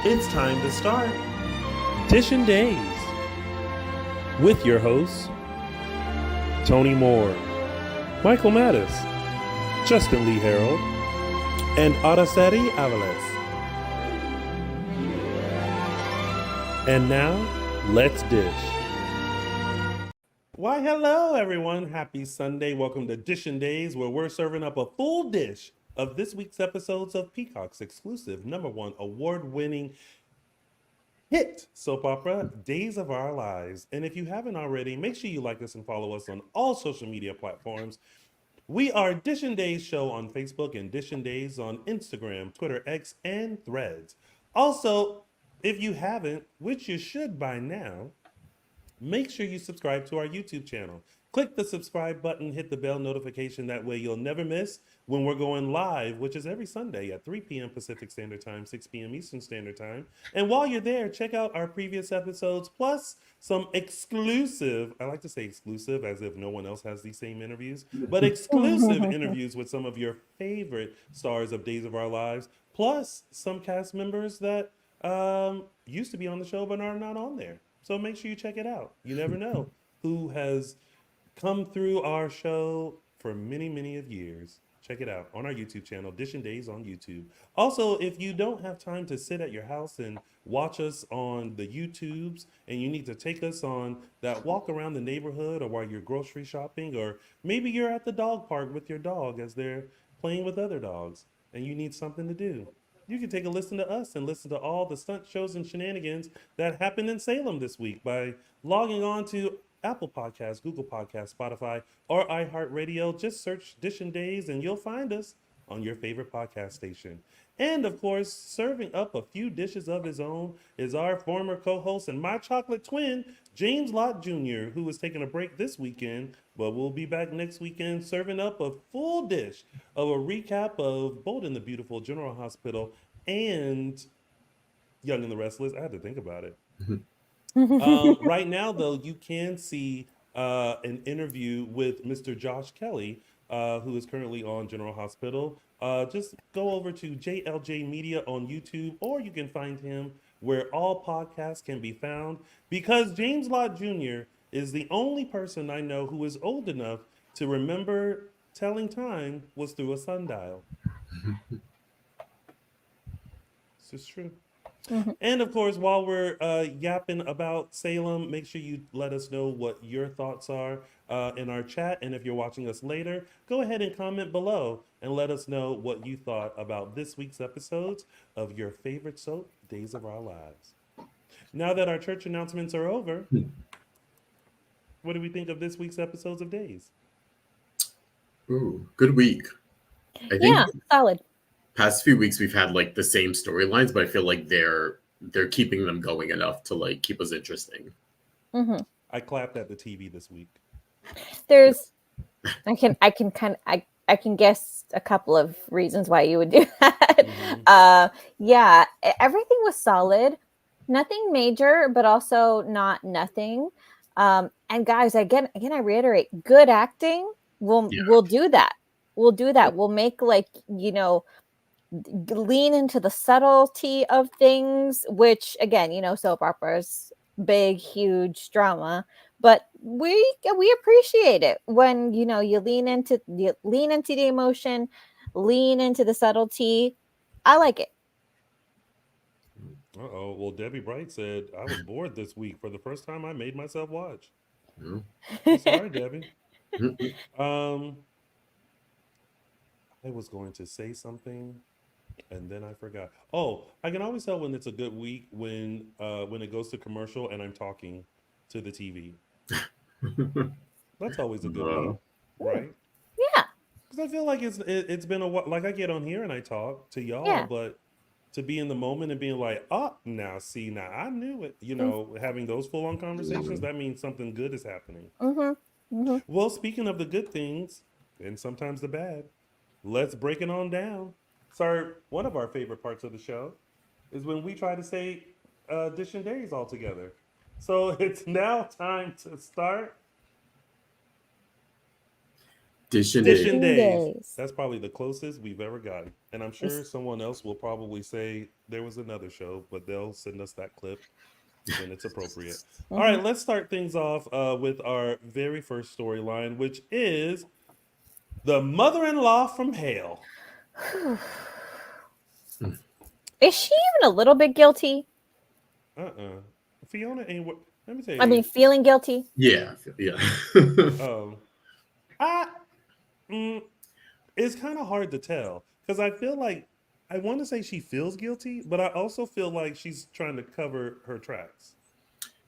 It's time to start Dishin Days with your hosts, Tony Moore, Michael Mattis, Justin Lee Hareld, and Araceli Aviles. And now, let's dish. Why, hello, everyone. Happy Sunday. Welcome to Dishin Days, where we're serving up a full dish of this week's episodes of Peacock's exclusive #1 award-winning hit soap opera, Days of Our Lives. And if you haven't already, make sure you like us and follow us on all social media platforms. We are Dishin Days Show on Facebook and Dishin Days on Instagram, Twitter, X, and Threads. Also, if you haven't, which you should by now, make sure you subscribe to our YouTube channel. Click the subscribe button, hit the bell notification. That way you'll never miss when we're going live, which is every Sunday at 3 p.m. Pacific Standard Time, 6 p.m. Eastern Standard Time. And while you're there, check out our previous episodes, plus some exclusive, I like to say exclusive as if no one else has these same interviews, but exclusive interviews with some of your favorite stars of Days of Our Lives, plus some cast members that used to be on the show but are not on there. So make sure you check it out. You never know who has come through our show for many, many of years. Check it out on our YouTube channel, Dishin Days on YouTube. Also, if you don't have time to sit at your house and watch us on the YouTubes, and you need to take us on that walk around the neighborhood or while you're grocery shopping, or maybe you're at the dog park with your dog as they're playing with other dogs, and you need something to do, you can take a listen to us and listen to all the stunt shows and shenanigans that happened in Salem this week by logging on to Apple Podcasts, Google Podcasts, Spotify, or iHeartRadio. Just search Dishin Days and you'll find us on your favorite podcast station. And of course, serving up a few dishes of his own is our former co-host and my chocolate twin, James Lott Jr., who is taking a break this weekend, but we'll be back next weekend serving up a full dish of a recap of Bold and the Beautiful, General Hospital, and Young and the Restless. I had to think about it. Right now, though, you can see an interview with Mr. Josh Kelly, who is currently on General Hospital. Just go over to JLJ Media on YouTube, or you can find him where all podcasts can be found, because James Lott Jr. is the only person I know who is old enough to remember telling time was through a sundial. This is true. And of course, while we're yapping about Salem, make sure you let us know what your thoughts are in our chat. And if you're watching us later, go ahead and comment below and let us know what you thought about this week's episodes of your favorite soap, Days of Our Lives. Now that our church announcements are over, what do we think of this week's episodes of Days? Ooh, good week. I think solid. Past few weeks we've had like the same storylines, but I feel like they're keeping them going enough to like keep us interesting. I clapped at the TV this week. There's, I can guess a couple of reasons why you would do that. Yeah, everything was solid, nothing major, but also not nothing. And guys, again, I reiterate, good acting will do that. We'll do that. We'll make lean into the subtlety of things, which again, soap operas, big, huge drama, but we appreciate it when you lean into the emotion, lean into the subtlety. I like it. Uh-oh. Well, Debbie Bright said, I was bored this week. For the first time, I made myself watch. I'm sorry, Debbie. I was going to say something, and then I forgot. Oh, I can always tell when it's a good week when it goes to commercial and I'm talking to the TV. That's always a good week, right? Yeah. Because I feel like it's been a while. Like I get on here and I talk to y'all, but to be in the moment and being like, oh, now I knew it. Having those full-on conversations, that means something good is happening. Well, speaking of the good things, and sometimes the bad, let's break it on down. So one of our favorite parts of the show is when we try to say Dishin Days all together. So it's now time to start Dishin Dishin Days. Days. That's probably the closest we've ever gotten. And I'm sure someone else will probably say there was another show, but they'll send us that clip when it's appropriate. All right, let's start things off with our very first storyline, which is the mother-in-law from hell. Is she even a little bit guilty? Fiona ain't what. Let me tell you. I mean, feeling guilty? Yeah. It's kind of hard to tell because I feel like I want to say she feels guilty, but I also feel like she's trying to cover her tracks.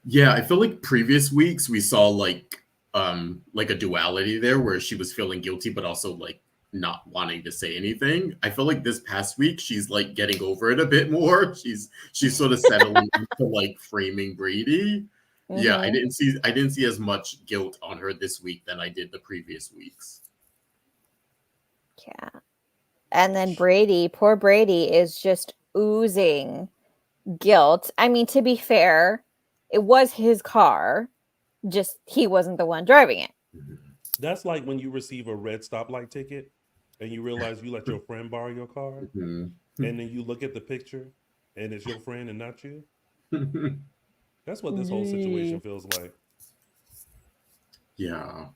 Yeah, I feel like previous weeks we saw like a duality there where she was feeling guilty but also like not wanting to say anything. I feel like this past week she's like getting over it a bit more. She's sort of settling into like framing Brady. Yeah, I didn't see as much guilt on her this week than I did the previous weeks. Yeah. And then Brady, poor Brady, is just oozing guilt. I mean, to be fair, it was his car, just he wasn't the one driving it. That's like when you receive a red stoplight ticket and you realize you let your friend borrow your car, and then you look at the picture and it's your friend and not you. That's what this whole situation feels like. Yeah.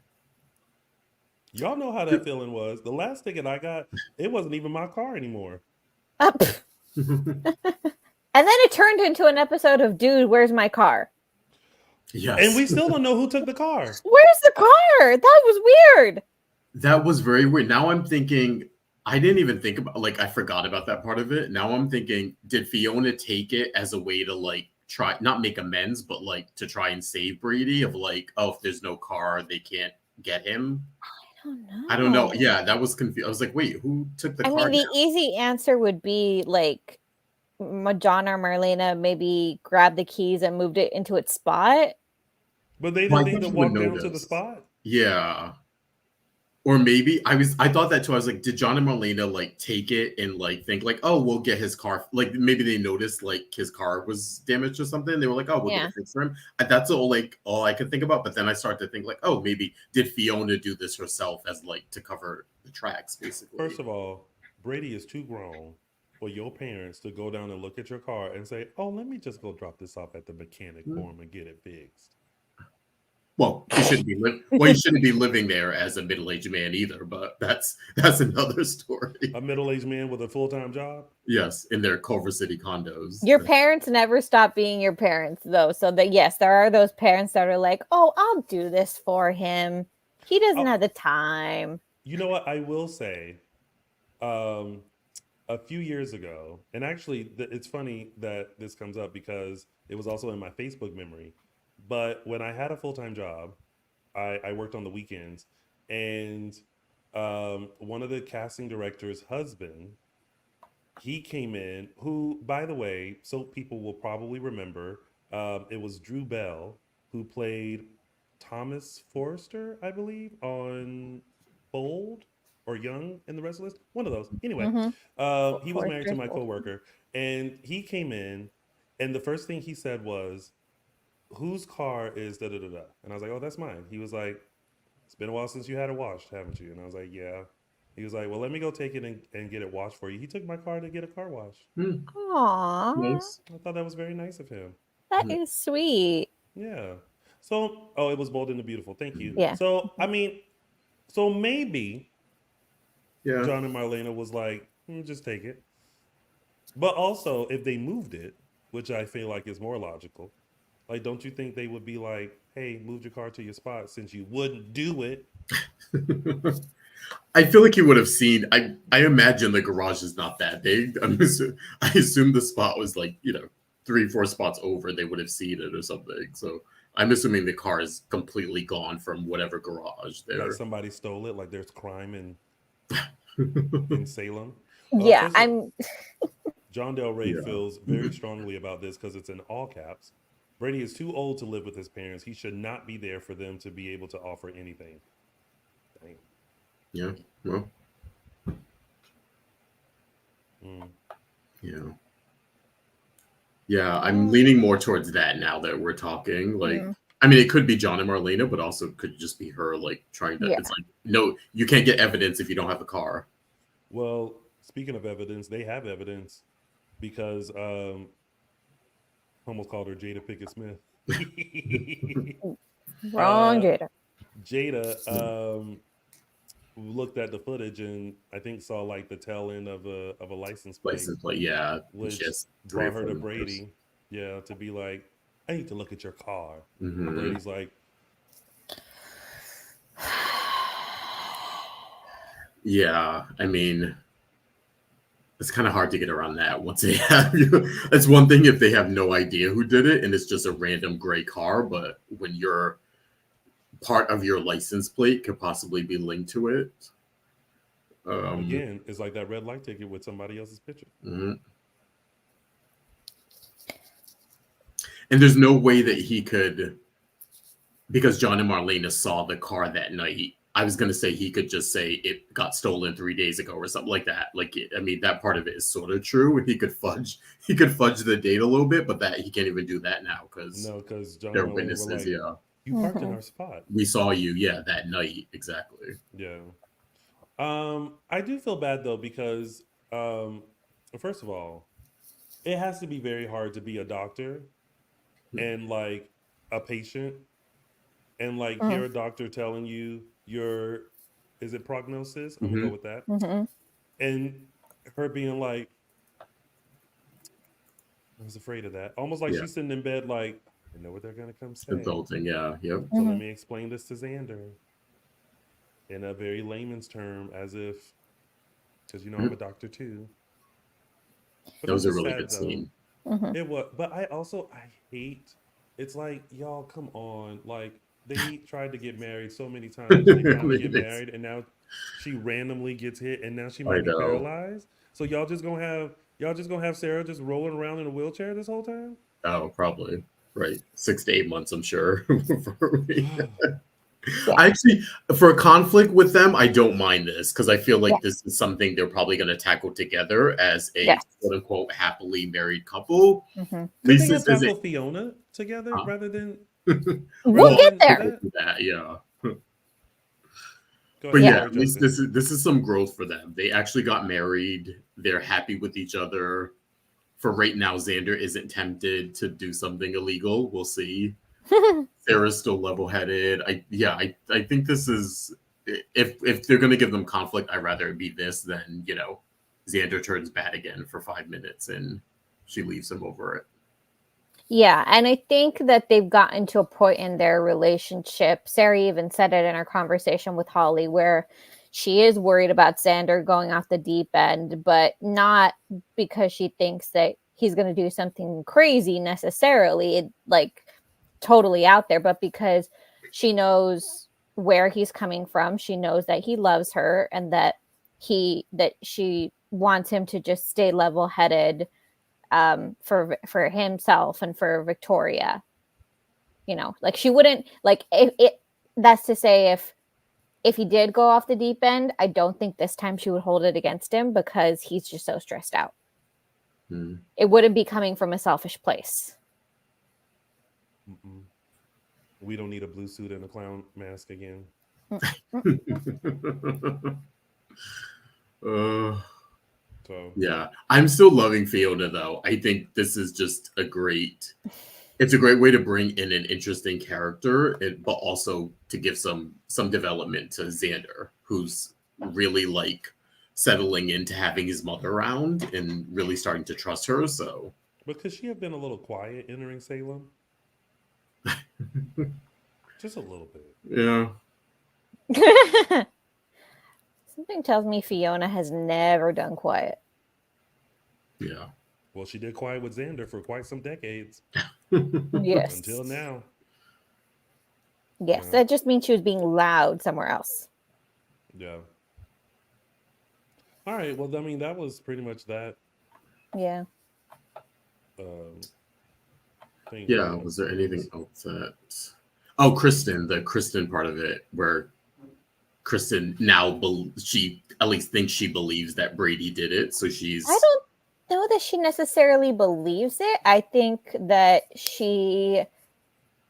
Y'all know how that feeling was. The last ticket I got, it wasn't even my car anymore. And then it turned into an episode of Dude, Where's My Car? Yes. And we still don't know who took the car. Where's the car? That was weird. That was very weird. Now I'm thinking, I didn't even think about, like, I forgot about that part of it. Now I'm thinking, did Fiona take it as a way to, like, try, not make amends, but, like, to try and save Brady of, like, oh, if there's no car, they can't get him? I don't know. Yeah, that was confused. I was like, wait, who took the car? I mean, the easy answer would be, like, John or Marlena maybe grabbed the keys and moved it into its spot. But they didn't think to walk down to the spot? Yeah. Or maybe I thought that too. I was like, did John and Marlena like take it and like think like, oh, we'll get his car. Like maybe they noticed like his car was damaged or something. They were like, oh, we'll get it fixed for him. And that's all I could think about. But then I started to think like, oh, maybe did Fiona do this herself as like to cover the tracks, basically. First of all, Brady is too grown for your parents to go down and look at your car and say, oh, let me just go drop this off at the mechanic for him and get it fixed. Well, he shouldn't be living there as a middle-aged man either, but that's another story. A middle-aged man with a full-time job? Yes, in their Culver City condos. Your parents never stop being your parents, though. So that yes, there are those parents that are like, oh, I'll do this for him. He doesn't have the time. You know what? I will say, a few years ago, and actually it's funny that this comes up because it was also in my Facebook memory. But when I had a full-time job, I worked on the weekends, and one of the casting director's husband, he came in, who, by the way, so people will probably remember, it was Drew Bell who played Thomas Forrester, I believe, on Bold or Young and the Restless. One of those. Anyway, he was married to my coworker, and he came in, and the first thing he said was, whose car is da da da da? And I was like, oh, that's mine. He was like, it's been a while since you had it washed, haven't you? And I was like, yeah. He was like, well, let me go take it and get it washed for you. He took my car to get a car wash. Aww. Nice. I thought that was very nice of him. That is sweet. Yeah. So, it was Bold and the Beautiful. Thank you. Yeah. So, I mean, so maybe Yeah. John and Marlena was like, just take it. But also, if they moved it, which I feel like is more logical, like, don't you think they would be like, hey, move your car to your spot since you wouldn't do it? I feel like he would have seen. I imagine the garage is not that big. I assume the spot was like 3-4 spots over. They would have seen it or something. So I'm assuming the car is completely gone from whatever garage there. Like somebody stole it. Like there's crime in Salem. Yeah, John Del Rey feels very strongly about this because it's in all caps. Brady is too old to live with his parents. He should not be there for them to be able to offer anything. Dang. Yeah. Well. Yeah. Yeah. I'm leaning more towards that now that we're talking. Like, I mean, it could be John and Marlena, but also could just be her like trying to. Yeah. It's like, no, you can't get evidence if you don't have a car. Well, speaking of evidence, they have evidence because almost called her Jada Pickett Smith. Wrong, Jada. Jada looked at the footage and I think saw like the tail end of a license plate, License plate, yeah. which Just brought her to Brady, yeah, to be like, I need to look at your car. And Brady's like, yeah, I mean, it's kind of hard to get around that once they have you. It's one thing if they have no idea who did it and it's just a random gray car, but when your part of your license plate could possibly be linked to it. again, it's like that red light ticket with somebody else's picture. And there's no way that he could, because John and Marlena saw the car that night. I was going to say he could just say it got stolen 3 days ago or something like that. Like, I mean, that part of it is sort of true. He could fudge the date a little bit, but that he can't even do that now because John they're and Marlena witnesses. were like, Yeah, you parked in our spot. we saw you. Yeah, that night exactly. Yeah. I do feel bad though because first of all, it has to be very hard to be a doctor and like a patient and like hear a doctor telling you is it prognosis? I'm gonna go with that. And her being like, I was afraid of that. Almost like she's sitting in bed like, I know what they're gonna come say. Adulting, yeah, yep. So let me explain this to Xander in a very layman's term, as if, because you know I'm a doctor too. But That was a really sad, good scene. It was, but I hate. It's like y'all, come on, like they tried to get married so many times. They finally get married, and now she randomly gets hit, and now she might be paralyzed. So y'all just gonna have Sarah just rolling around in a wheelchair this whole time? Oh, probably right. 6 to 8 months, I'm sure. I actually, for a conflict with them, I don't mind this because I feel like this is something they're probably going to tackle together as a quote unquote happily married couple. Could they have tackled Fiona together rather than? We'll get there. That, yeah. But yeah, at least this is some growth for them. They actually got married. They're happy with each other. For right now, Xander isn't tempted to do something illegal. We'll see. Sarah's still level-headed. I think this is, if they're going to give them conflict, I'd rather it be this than, Xander turns bad again for 5 minutes and she leaves him over it. Yeah, and I think that they've gotten to a point in their relationship. Sarah even said it in our conversation with Holly, where she is worried about Xander going off the deep end, but not because she thinks that he's going to do something crazy necessarily, like totally out there, but because she knows where he's coming from. She knows that he loves her and that she wants him to just stay level-headed for himself and for Victoria. Like she wouldn't, like, that's to say if he did go off the deep end, I don't think this time she would hold it against him because he's just so stressed out. It wouldn't be coming from a selfish place. We don't need a blue suit and a clown mask again. Yeah, I'm still loving Fiona though. I think this is just it's a great way to bring in an interesting character, but also to give some development to Xander, who's really like settling into having his mother around and really starting to trust her. So, but could she have been a little quiet entering Salem? Just a little bit. Yeah. Something tells me Fiona has never done quiet. Yeah. Well, she did quiet with Xander for quite some decades. Yes. Until now. Yes, that just means she was being loud somewhere else. Yeah. All right. Well, I mean, that was pretty much that. Yeah. Yeah. Was there anything else that? Oh, the Kristen part of it, where Kristen now she at least thinks she believes that Brady did it, so she's. I don't know that she necessarily believes it. I think that she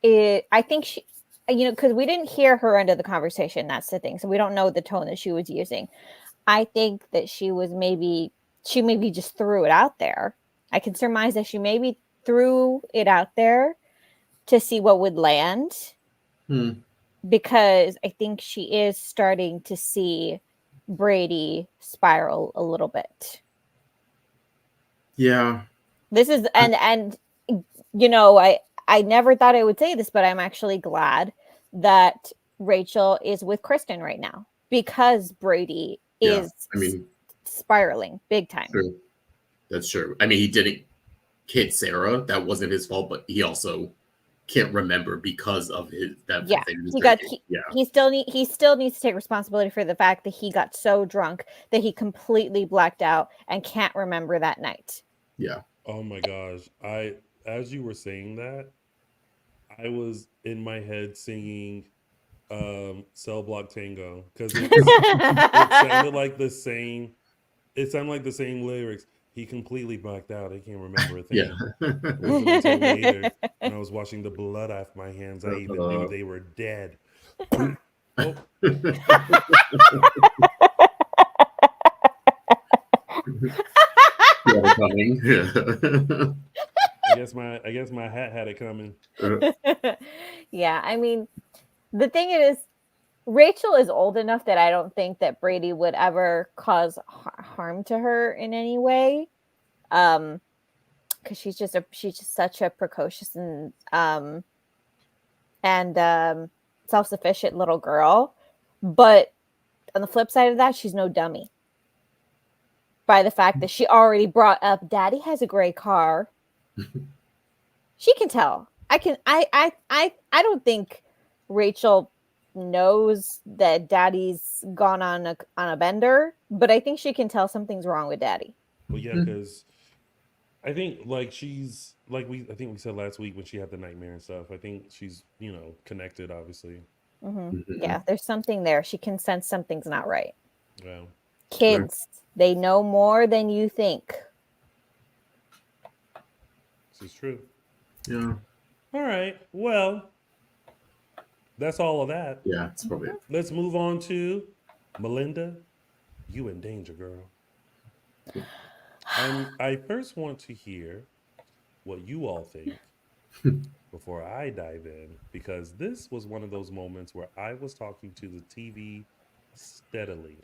I think she, because we didn't hear her end of the conversation. That's the thing. So we don't know the tone that she was using. I think that she maybe just threw it out there. I can surmise that she maybe threw it out there to see what would land. Because I think she is starting to see Brady spiral a little bit. Yeah. This is and I never thought I would say this, but I'm actually glad that Rachel is with Kristen right now because Brady is spiraling big time. True. That's true. I mean, he didn't hit Sarah. That wasn't his fault, but he also can't remember because of his he still needs to take responsibility for the fact that he got so drunk that he completely blacked out and can't remember that night. Yeah. Oh my gosh. As you were saying that, I was in my head singing Cell Block Tango because it sounded like the same lyrics. He completely blacked out. I can't remember a thing. Yeah. It wasn't until later when I was washing the blood off my hands, I even knew they were dead. Oh. Coming. I guess my hat had it coming. Yeah, I mean, the thing is, Rachel is old enough that I don't think that Brady would ever cause harm to her in any way, because she's just such a precocious and self-sufficient little girl. But on the flip side of that, she's no dummy. By the fact that she already brought up, Daddy has a gray car. She can tell. I don't think Rachel knows that Daddy's gone on a bender, but I think she can tell something's wrong with Daddy. Well, yeah, because I think I think we said last week when she had the nightmare and stuff. I think she's connected, obviously. Yeah, there's something there. She can sense something's not right. Yeah. Kids, they know more than you think. This is true. Yeah. All right. Well, that's all of that. Yeah, it's probably it. Let's move on to Melinda. You in danger, girl. I first want to hear what you all think before I dive in, because this was one of those moments where I was talking to the TV steadily.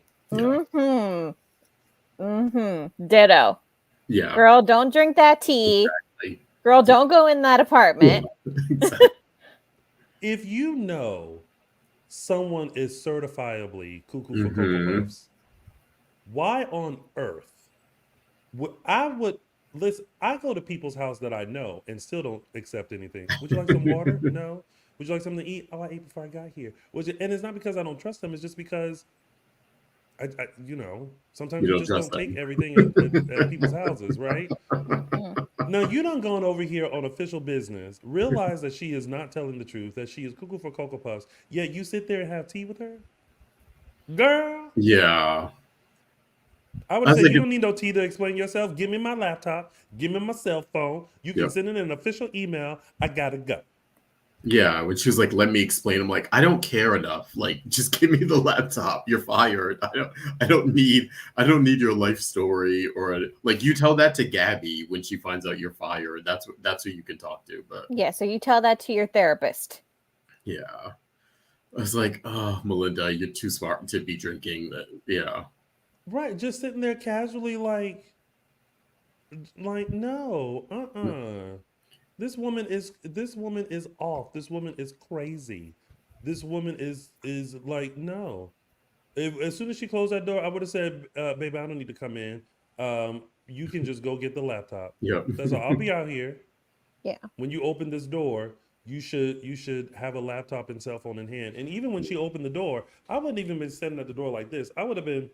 Ditto. Yeah. Girl, don't drink that tea. Exactly. Girl, don't go in that apartment. Exactly. If you know someone is certifiably cuckoo for Cocoa Puffs, why on earth listen? I go to people's house that I know and still don't accept anything. Would you like some water? No. Would you like something to eat? Oh, I ate before I got here. And it's not because I don't trust them. It's just because I sometimes you just don't take everything at people's houses, right? Now, you done gone over here on official business, realize that she is not telling the truth, that she is cuckoo for Cocoa Puffs, yet you sit there and have tea with her? Girl. Yeah. I would say you don't need no tea to explain yourself. Give me my laptop. Give me my cell phone. You can send in an official email. I gotta go. Yeah, when she was like, let me explain. I'm like, I don't care enough. Like, just give me the laptop. You're fired. I don't need your life story, or like you tell that to Gabby when she finds out you're fired. That's who you can talk to. But yeah, so you tell that to your therapist. Yeah. I was like, oh, Melinda, you're too smart to be drinking that. Yeah. Right, just sitting there casually like no, This woman is off. This woman is crazy. This woman is like, no. As soon as she closed that door, I would have said, baby, I don't need to come in. You can just go get the laptop. Yeah. That's all. I'll be out here. Yeah. When you open this door, you should have a laptop and cell phone in hand. And even when she opened the door, I wouldn't even been standing at the door like this. I would have been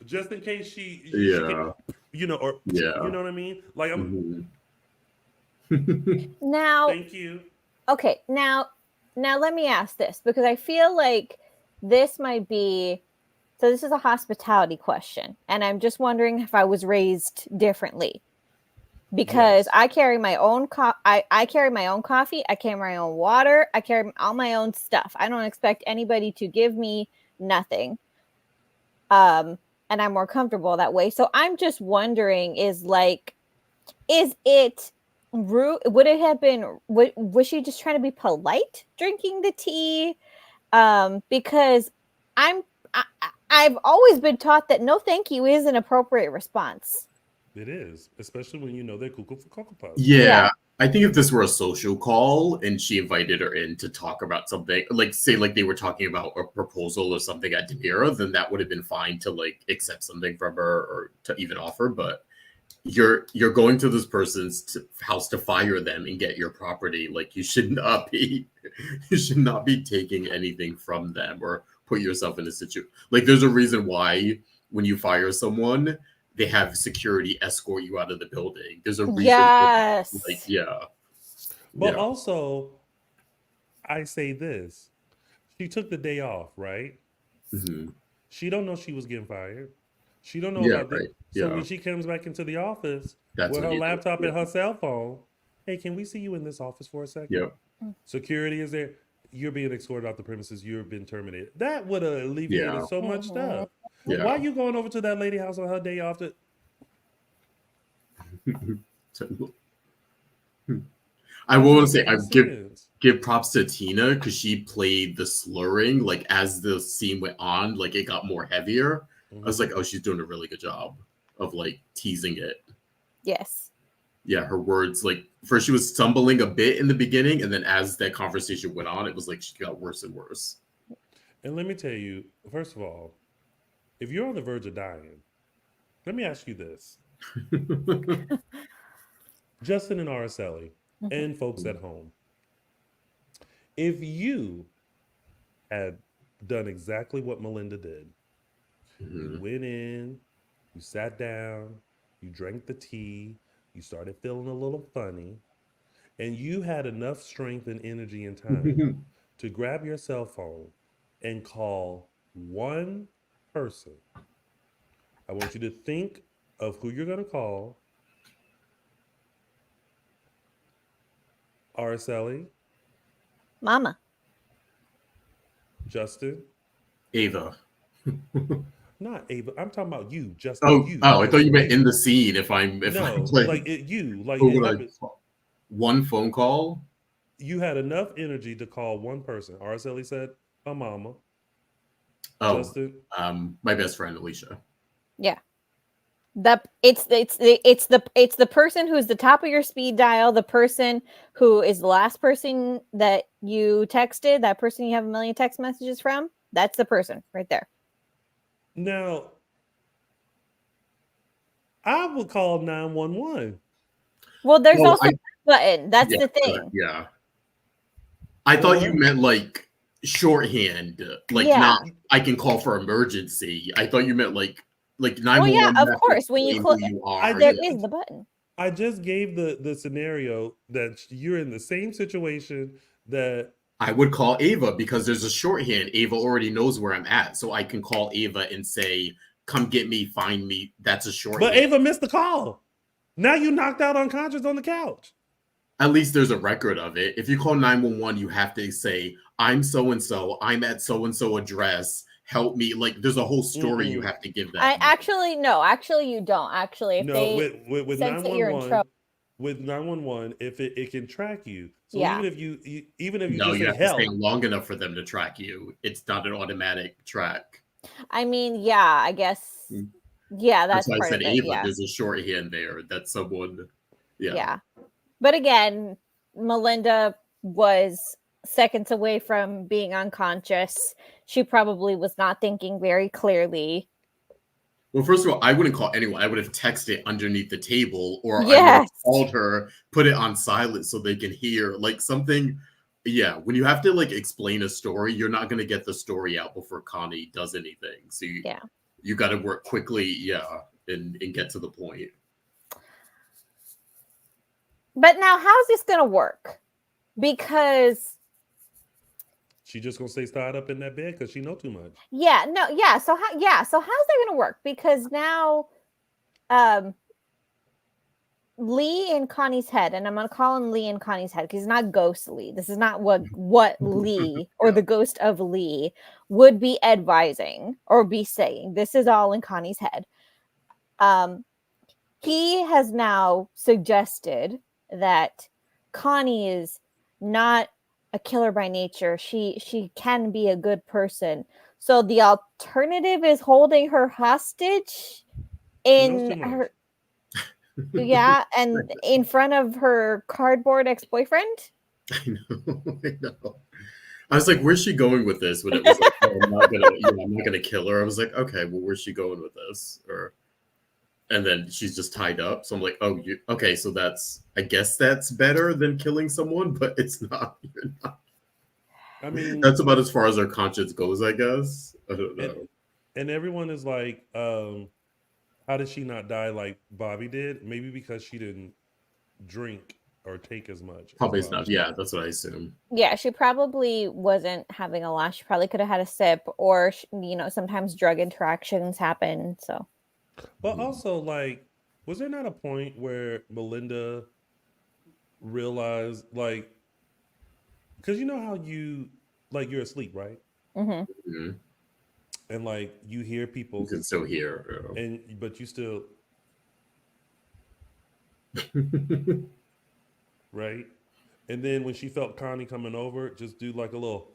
just in case she can, you know what I mean? Like I'm now thank you. Okay, now let me ask this, because I feel like this might be, so this is a hospitality question, and I'm just wondering if I was raised differently. because Yes. I carry my own I carry my own coffee, I carry my own water, I carry all my own stuff. I don't expect anybody to give me nothing. And I'm more comfortable that way. So I'm just wondering, is it rude? Would it have been, was she just trying to be polite drinking the tea? Because I'm, I, I've always been taught that no thank you is an appropriate response. It is, especially when you know they're cuckoo for Cocoa Puffs. Yeah, Yeah. I think if this were a social call and she invited her in to talk about something, like say like they were talking about a proposal or something at Demira, then that would have been fine to like accept something from her or to even offer. But you're going to this person's house to fire them and get your property. Like you should not be you should not be taking anything from them or put yourself in a situation. Like there's a reason why when you fire someone, they have security escort you out of the building. There's a reason for that. Like, Yes. yeah. But Yeah. also, I say this: she took the day off, right? Hmm. She don't know she was getting fired. She don't know Yeah, about this. right. So Yeah. when she comes back into the office That's with when her you do it. laptop Yeah. and her cell phone, hey, can we see you in this office for a second? Yeah. Security is there. You're being escorted off the premises. You've been terminated. That would have alleviated Yeah. so much Mhm. stuff. Yeah. Why you going over to that lady house on her day off? I will want to say Doesn't I make sense. give props to Tina because she played the slurring like as the scene went on, like it got more heavier. I was like, oh, she's doing a really good job of like teasing it. Yes. Yeah, her words like first she was stumbling a bit in the beginning, and then as that conversation went on, it was like she got worse and worse. And let me tell you, first of all, if you're on the verge of dying, let me ask you this. Justin and Araceli Mhm. and folks at home, if you had done exactly what Melinda did, you Mhm. went in, you sat down, you drank the tea, you started feeling a little funny, and you had enough strength and energy and time to grab your cell phone and call one person. I want you to think of who you're going to call. Araceli, Mama. Justin, Ava. not Ava. I'm talking about you, Justin. Oh, You, oh, I thought you meant in you. the scene. If I'm No, playing, like you, like who it would I happened. call? One phone call? You had enough energy to call one person. Araceli said, "A mama." Oh, Justin, my best friend Alicia. Yeah. It's the person who's the top of your speed dial, the person who is the last person that you texted, that person you have a million text messages from. That's the person right there. now I would call 911. Well, there's Oh, also a button. That's yeah, the good, thing. yeah. I thought you Or meant like shorthand, like Yeah. not I can call for emergency. I thought you meant like Well, yeah, 911 you of have to course. When you explain close, who you I are. there Yeah. just is the button. I just gave the scenario that you're in the same situation that. I would call Ava because there's a shorthand. Ava already knows where I'm at, so I can call Ava and say, "Come get me, find me." That's a But shorthand. Ava missed the call. Now you knocked out unconscious on the couch. At least there's a record of it. If you call 911, you have to say, "I'm so and so. I'm at so and so address. Help me." Like there's a whole story you Mm-mm. have to give I them. actually no, actually you don't. Actually, if No, they with sense that you're in 911, trouble, with 911, if it can track you. So yeah. even if you No, just you say have to stay help, long enough for them to track you. It's not an automatic track. I mean, yeah, I guess. Yeah, That's that's why I part said of it. Ava. Yeah, There's a shorthand there. That's someone. Yeah. yeah. But again, Melinda was seconds away from being unconscious. She probably was not thinking very clearly. Well, first of all, I wouldn't call anyone. I would have texted underneath the table, or I would have Yes. called her, put it on silent so they can hear like something. Yeah, when you have to like explain a story, you're not going to get the story out before Connie does anything. So Yeah. you got to work quickly, yeah, and get to the point. But now, how's this going to work? Because she just gonna stay tied up in that bed because she know too much. yeah, no, yeah. So so how's that going to work? Because now, um, Lee in Connie's head, and I'm gonna call him Lee in Connie's head because he's not Ghost Lee. This is not what Lee or the ghost of Lee would be advising or be saying. This is all in Connie's head. He has now suggested that Connie is not a killer by nature. She can be a good person. So the alternative is holding her hostage in her and in front of her cardboard ex-boyfriend. I know. I was like, where's she going with this? When it was like, oh, I'm not gonna kill her. I was like, okay, well, where's she going with this? And then she's just tied up. So I'm like, oh, okay, so I guess that's better than killing someone, but it's not. You're not. I mean, that's about as far as her conscience goes, I guess. I don't know. And everyone is like, how did she not die like Bobby did? Maybe because she didn't drink or take as much. Probably not. Yeah, that's what I assume. Yeah, she probably wasn't having a lot. She probably could have had a sip, or sometimes drug interactions happen. So, but also, like, was there not a point where Melinda realized, like, because you know how you're asleep, right? Mm-hmm. And like you hear people, you can still hear, but you still. Right, and then when she felt Connie coming over, just do like a little,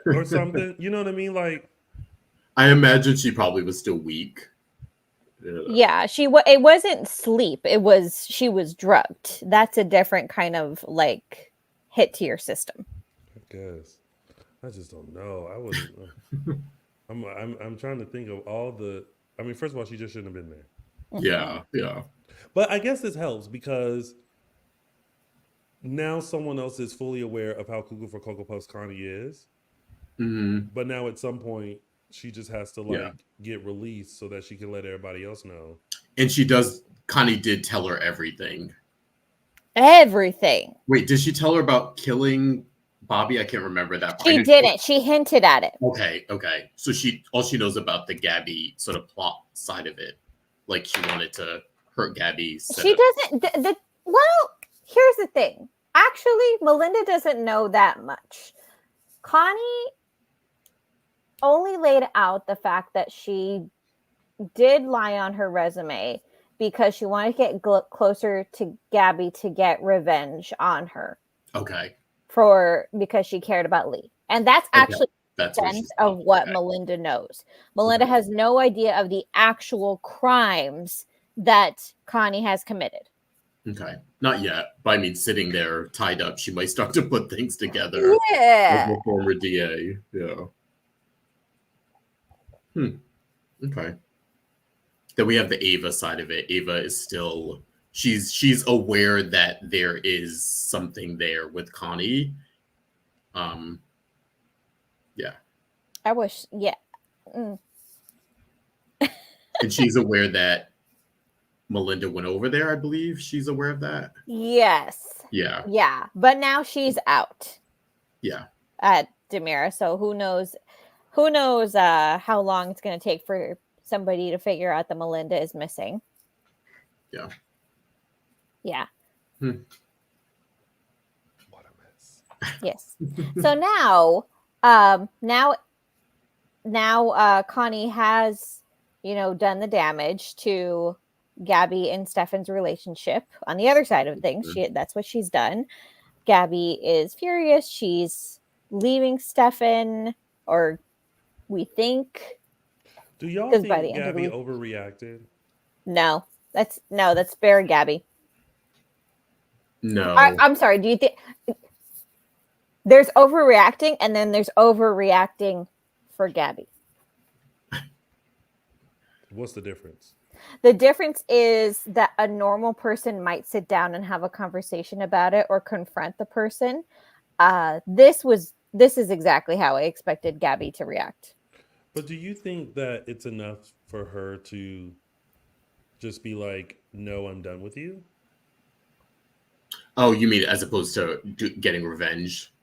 or something. You know what I mean? Like, I imagine she probably was still weak. Yeah, it wasn't sleep. She was drugged. That's a different kind of like hit to your system. I guess. I just don't know. I wouldn't. I'm trying to think of all the. I mean, first of all, she just shouldn't have been there. Yeah. But I guess this helps because now someone else is fully aware of how Cuckoo for Cocoa Puffs Connie is. Mm-hmm. But now at some point, she just has to get released so that she can let everybody else know. And Connie did tell her everything. Everything. Wait, did she tell her about killing Bobby? I can't remember that part. She didn't. She hinted at it. Okay. So all she knows about the Gabby sort of plot side of it. Like she wanted to hurt Gabby. She doesn't. Well, here's the thing. Actually, Melinda doesn't know that much. Connie only laid out the fact that she did lie on her resume because she wanted to get closer to Gabby to get revenge on her. Okay. Because she cared about Lee. And that's actually the sense of what Melinda knows. Melinda has no idea of the actual crimes that Connie has committed. Okay. Not yet. But I mean, sitting there tied up, she might start to put things together. Yeah. As a former DA. Yeah. Okay. Then we have the Ava side of it. Ava is still she's aware that there is something there with Connie. Yeah. I wish, yeah. And she's aware that Melinda went over there, I believe. She's aware of that. Yes. Yeah. Yeah. But now she's out. Yeah. At Demira. So who knows how long it's going to take for somebody to figure out that Melinda is missing. Yeah. Yeah. What a mess. Yes. So now Connie has, done the damage to Gabby and Stefan's relationship. On the other side of things, that's what she's done. Gabby is furious. She's leaving Stefan, or we think. Do y'all think Gabby overreacted? No, that's bare Gabby. No. I'm sorry. Do you think there's overreacting and then there's overreacting for Gabby? What's the difference? The difference is that a normal person might sit down and have a conversation about it or confront the person. This is exactly how I expected Gabby to react. But do you think that it's enough for her to just be like, no, I'm done with you? Oh, you mean as opposed to getting revenge?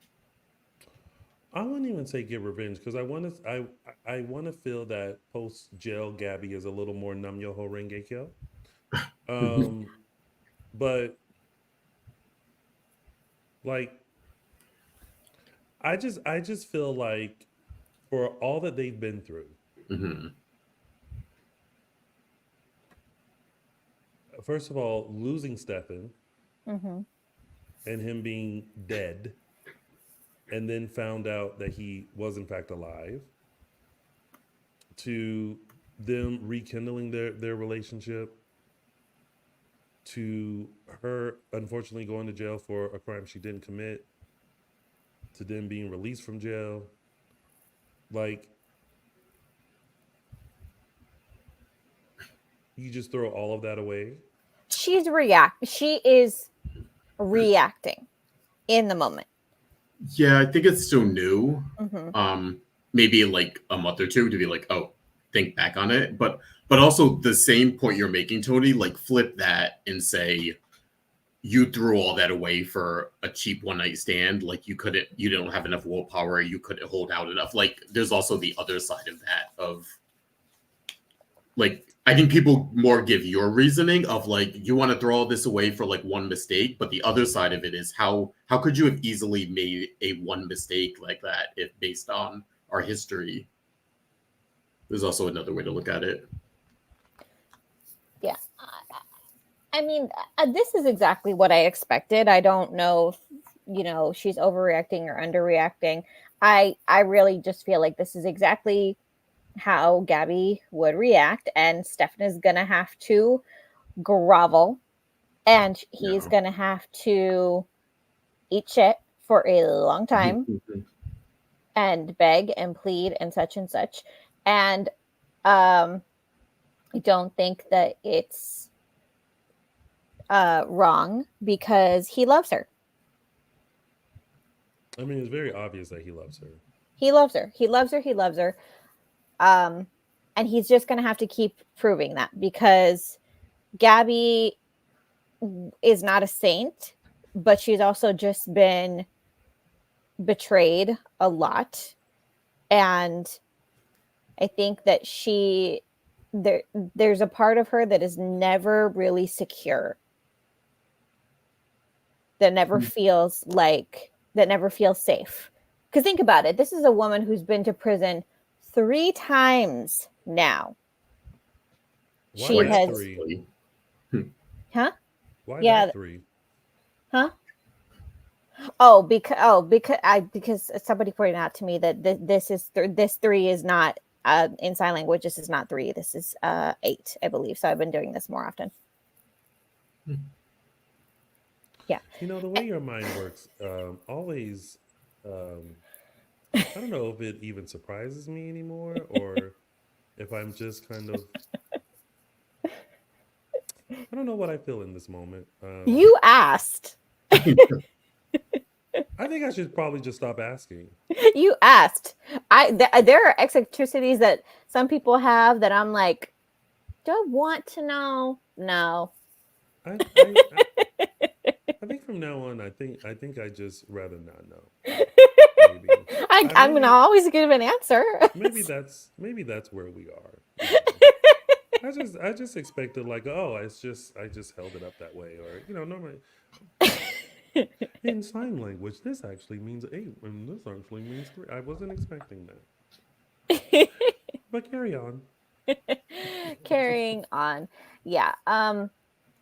I wouldn't even say get revenge because I want to feel that post jail Gabby is a little more nam yo ho renge kyo. But like I just feel like for all that they've been through, Hmm. first of all, losing Stefan Mm-hmm. and him being dead, and then found out that he was in fact alive, to them rekindling their relationship, to her unfortunately going to jail for a crime she didn't commit, to them being released from jail. Like, you just throw all of that away. She is reacting in the moment. Yeah, I think it's still new. Mm-hmm. Maybe like a month or two to be like, oh, think back on it. But also the same point you're making, Tony, like flip that and say you threw all that away for a cheap one night stand. Like you didn't have enough willpower, you couldn't hold out enough. Like there's also the other side of that of like I think people more give your reasoning of like you want to throw all this away for like one mistake, but the other side of it is how could you have easily made a one mistake like that if based on our history? There's also another way to look at it. Yeah. I mean, this is exactly what I expected. I don't know if, she's overreacting or underreacting. I really just feel like this is exactly how Gabby would react, and Stefan is gonna have to grovel, and he's Yeah. gonna have to eat shit for a long time and beg and plead and such and such. And I don't think that it's wrong because he loves her. I mean, it's very obvious that he loves her. He loves her. He loves her. He loves her. Um, and he's just going to have to keep proving that because Gabby is not a saint, but she's also just been betrayed a lot. And I think that there's a part of her that is never really secure, that never feels safe. Because think about it. This is a woman who's been to prison 3 times now. Why She that has, three? huh? Why Yeah, that three? huh? Because somebody pointed out to me that this 3 is not in sign language. This is not 3. This is 8, I believe. So I've been doing this more often. Yeah. The way your mind works, always, I don't know if it even surprises me anymore or if I'm just kind of, I don't know what I feel in this moment. You asked. I think I should probably just stop asking. You asked. There are eccentricities that some people have that I'm like, do I want to know? No. I, I, I, I think from now on, I think I just rather not know. Maybe. I'm gonna Maybe always give an answer. maybe that's where we are. I just expected like, oh, I just held it up that way, or normally in sign language this actually means 8 and this actually means 3. I wasn't expecting that, but carry on. Carrying on. Yeah.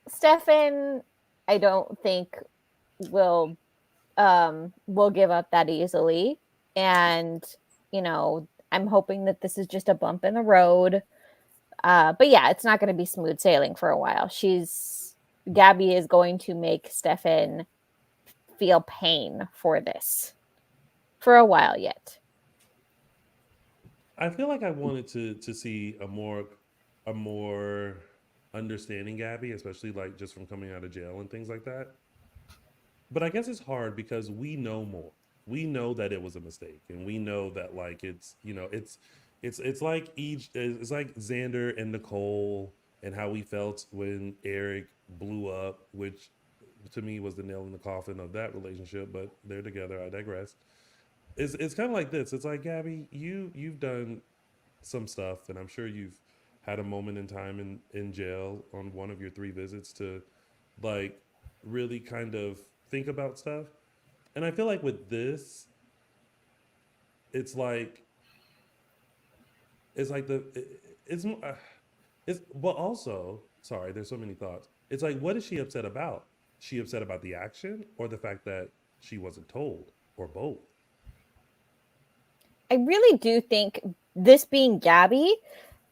Stefan, I don't think will give up that easily. And, I'm hoping that this is just a bump in the road. But yeah, it's not going to be smooth sailing for a while. Gabby is going to make Stefan feel pain for this for a while yet. I feel like I wanted to see a more understanding Gabby, especially like just from coming out of jail and things like that. But I guess it's hard because we know more. We know that it was a mistake, and we know that like it's like it's like Xander and Nicole and how we felt when Eric blew up, which to me was the nail in the coffin of that relationship. But they're together. I digress. It's kind of like this. It's like Gabby, you've done some stuff, and I'm sure you've had a moment in time in jail on one of your 3 visits to like really kind of think about stuff. And I feel like with this, it's like it's like the it's but also sorry, there's so many thoughts. It's like what is she upset about? She upset about the action or the fact that she wasn't told or both? I really do think this being Gabby,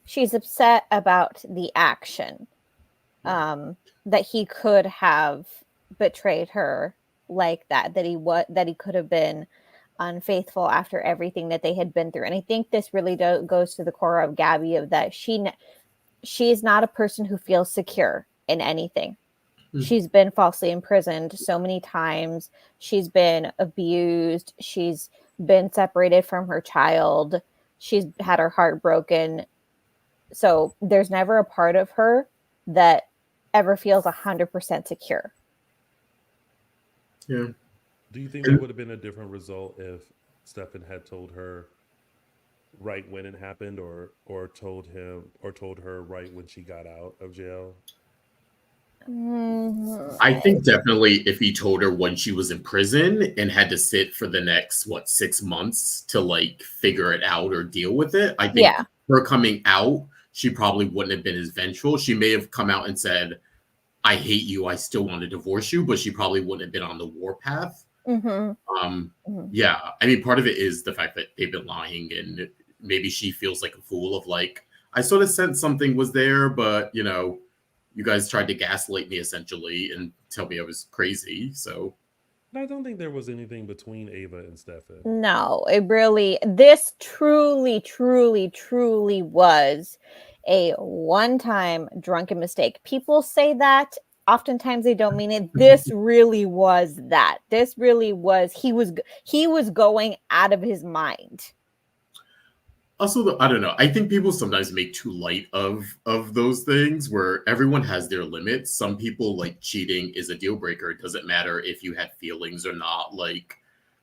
she's upset about the action. That he could have betrayed her like that. That he could have been unfaithful after everything that they had been through. And I think this really goes to the core of Gabby of that she is not a person who feels secure in anything. She's been falsely imprisoned so many times. She's been abused. She's been separated from her child. She's had her heart broken. So there's never a part of her that ever feels 100% secure. Yeah. Do you think there would have been a different result if Stefan had told her right when it happened or told her right when she got out of jail? I think definitely if he told her when she was in prison and had to sit for the next 6 months to like figure it out or deal with it, I think her coming out, she probably wouldn't have been as vengeful. She may have come out and said, I hate you, I still want to divorce you, but she probably wouldn't have been on the warpath. Yeah, I mean, part of it is the fact that they've been lying, and maybe she feels like a fool of like, I sort of sensed something was there, but you know, you guys tried to gaslight me essentially and tell me I was crazy. So I don't think there was anything between Ava and Stefan. No, this truly, truly, truly was a one-time drunken mistake. People say that. Oftentimes they don't mean it. This really was that. This really was, he was going out of his mind. also, I don't know. I think people sometimes make too light of those things where everyone has their limits. Some people like cheating is a deal breaker. It doesn't matter if you had feelings or not. Like,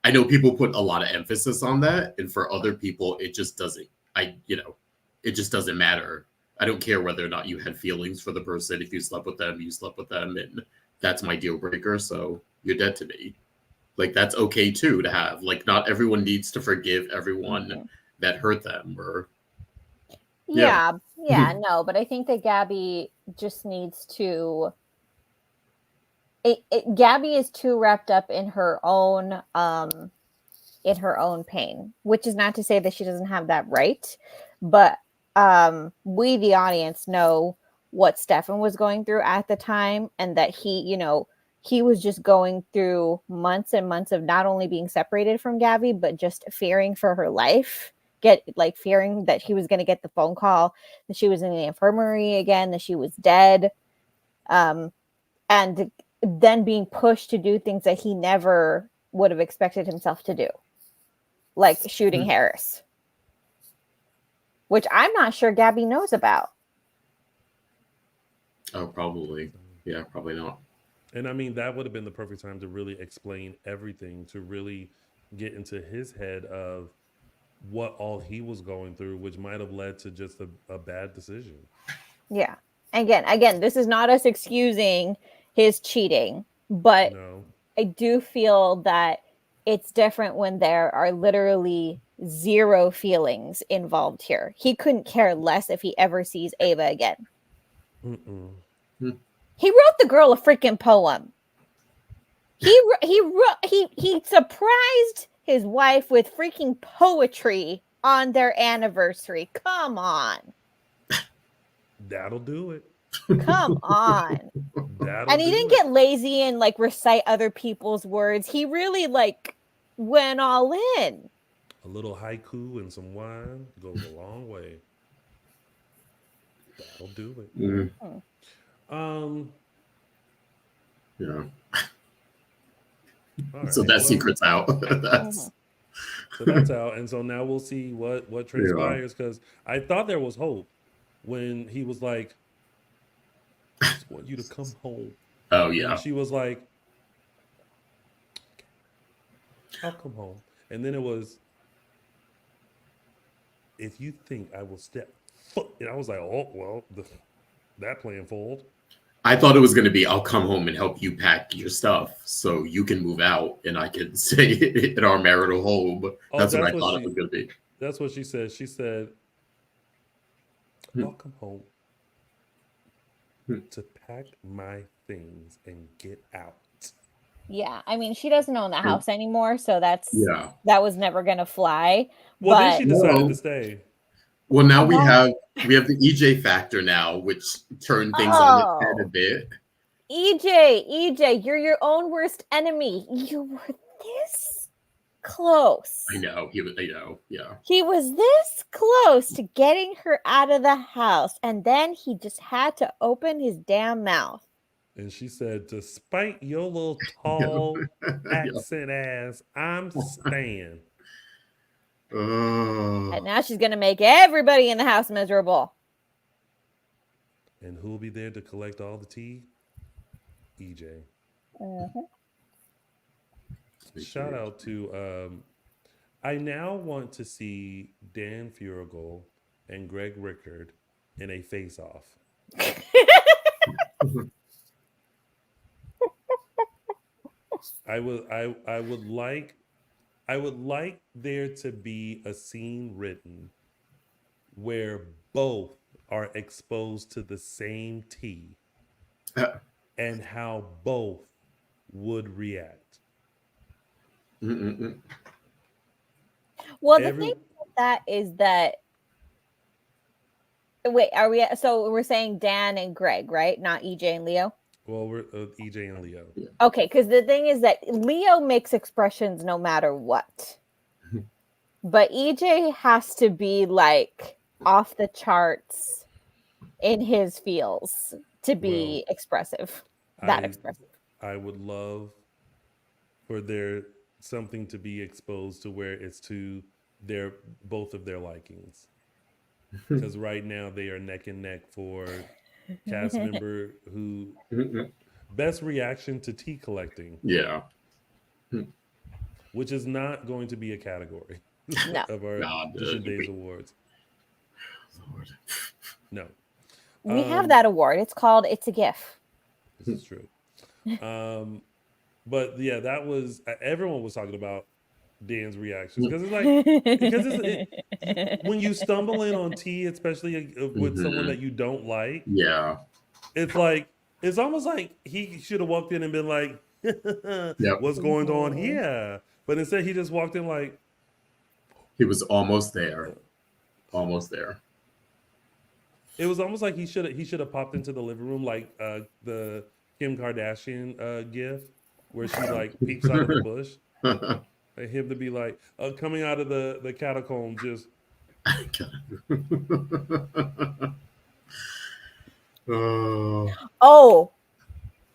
I know people put a lot of emphasis on that, and for other people, it just doesn't. It just doesn't matter. I don't care whether or not you had feelings for the person. If you slept with them, you slept with them, and that's my deal breaker. So you're dead to me. Like that's okay too to have. Like not everyone needs to forgive everyone that hurt them or no, but I think that Gabby just needs to Gabby is too wrapped up in her own pain, which is not to say that she doesn't have that right, but we the audience know what Stefan was going through at the time, and that he was just going through months and months of not only being separated from Gabby, but just fearing for her life. Fearing that he was going to get the phone call that she was in the infirmary again, that she was dead, and then being pushed to do things that he never would have expected himself to do, like shooting Harris, which I'm not sure Gabby knows about. Oh, probably. Yeah, probably not. And I mean, that would have been the perfect time to really explain everything, to really get into his head of what all he was going through, which might have led to just a bad decision. Yeah. Again, this is not us excusing his cheating, but No. I do feel that it's different when there are literally zero feelings involved here. He couldn't care less if he ever sees Ava again. He wrote the girl a freaking poem. He surprised his wife with freaking poetry on their anniversary. Come on. That'll do it. Come on. And he didn't get lazy and like recite other people's words. He really like went all in. A little haiku and some wine goes a long way. That'll do it. Yeah. Right, so that secret's out. So that's out, and so now we'll see what transpires. Because I thought there was hope when he was like, "I just want you to come home." Oh yeah. And she was like, "I'll come home." And then it was, "If you think I will step foot," and I was like, "Oh well, that plan fooled." I thought it was going to be, I'll come home and help you pack your stuff so you can move out and I can stay in our marital home. That's what I thought it was going to be. That's what she said. She said, I'll come home to pack my things and get out. Yeah, I mean, she doesn't own the house anymore, so that was never gonna fly. Well, but then she decided to stay. Well, now we have the EJ factor now, which turned things on its head a bit. EJ, you're your own worst enemy. You were this close. I know. Yeah. He was this close to getting her out of the house, and then he just had to open his damn mouth. And she said, despite your little tall accent ass, I'm staying. And now she's going to make everybody in the house miserable. And who'll be there to collect all the tea? EJ. Shout out to, I now want to see Dan Furigal and Greg Rickard in a face-off. I would like there to be a scene written where both are exposed to the same tea and how both would react. Well, the thing with that is that wait, so we're saying Dan and Greg, right? Not EJ and Leo? Well, we're EJ and Leo. Okay, because the thing is that Leo makes expressions no matter what. But EJ has to be like off the charts in his feels to be expressive. Expressive. I would love for there something to be exposed to where it's to both of their likings. Because right now they are neck and neck for cast member who best reaction to tea collecting. Yeah. Which is not going to be a category of our Dishin Days Awards. Lord. No. We have that award. It's called It's a GIF. This is true. But yeah, that was everyone was talking about Dan's reactions because it's like when you stumble in on tea, especially with someone that you don't like. Yeah. It's like it's almost like he should have walked in and been like, "What's going on here?" But instead, he just walked in like he was almost there. Almost there. It was almost like he should have popped into the living room like the Kim Kardashian gif where she like peeps out of the bush. And him to be like coming out of the catacomb just. Oh,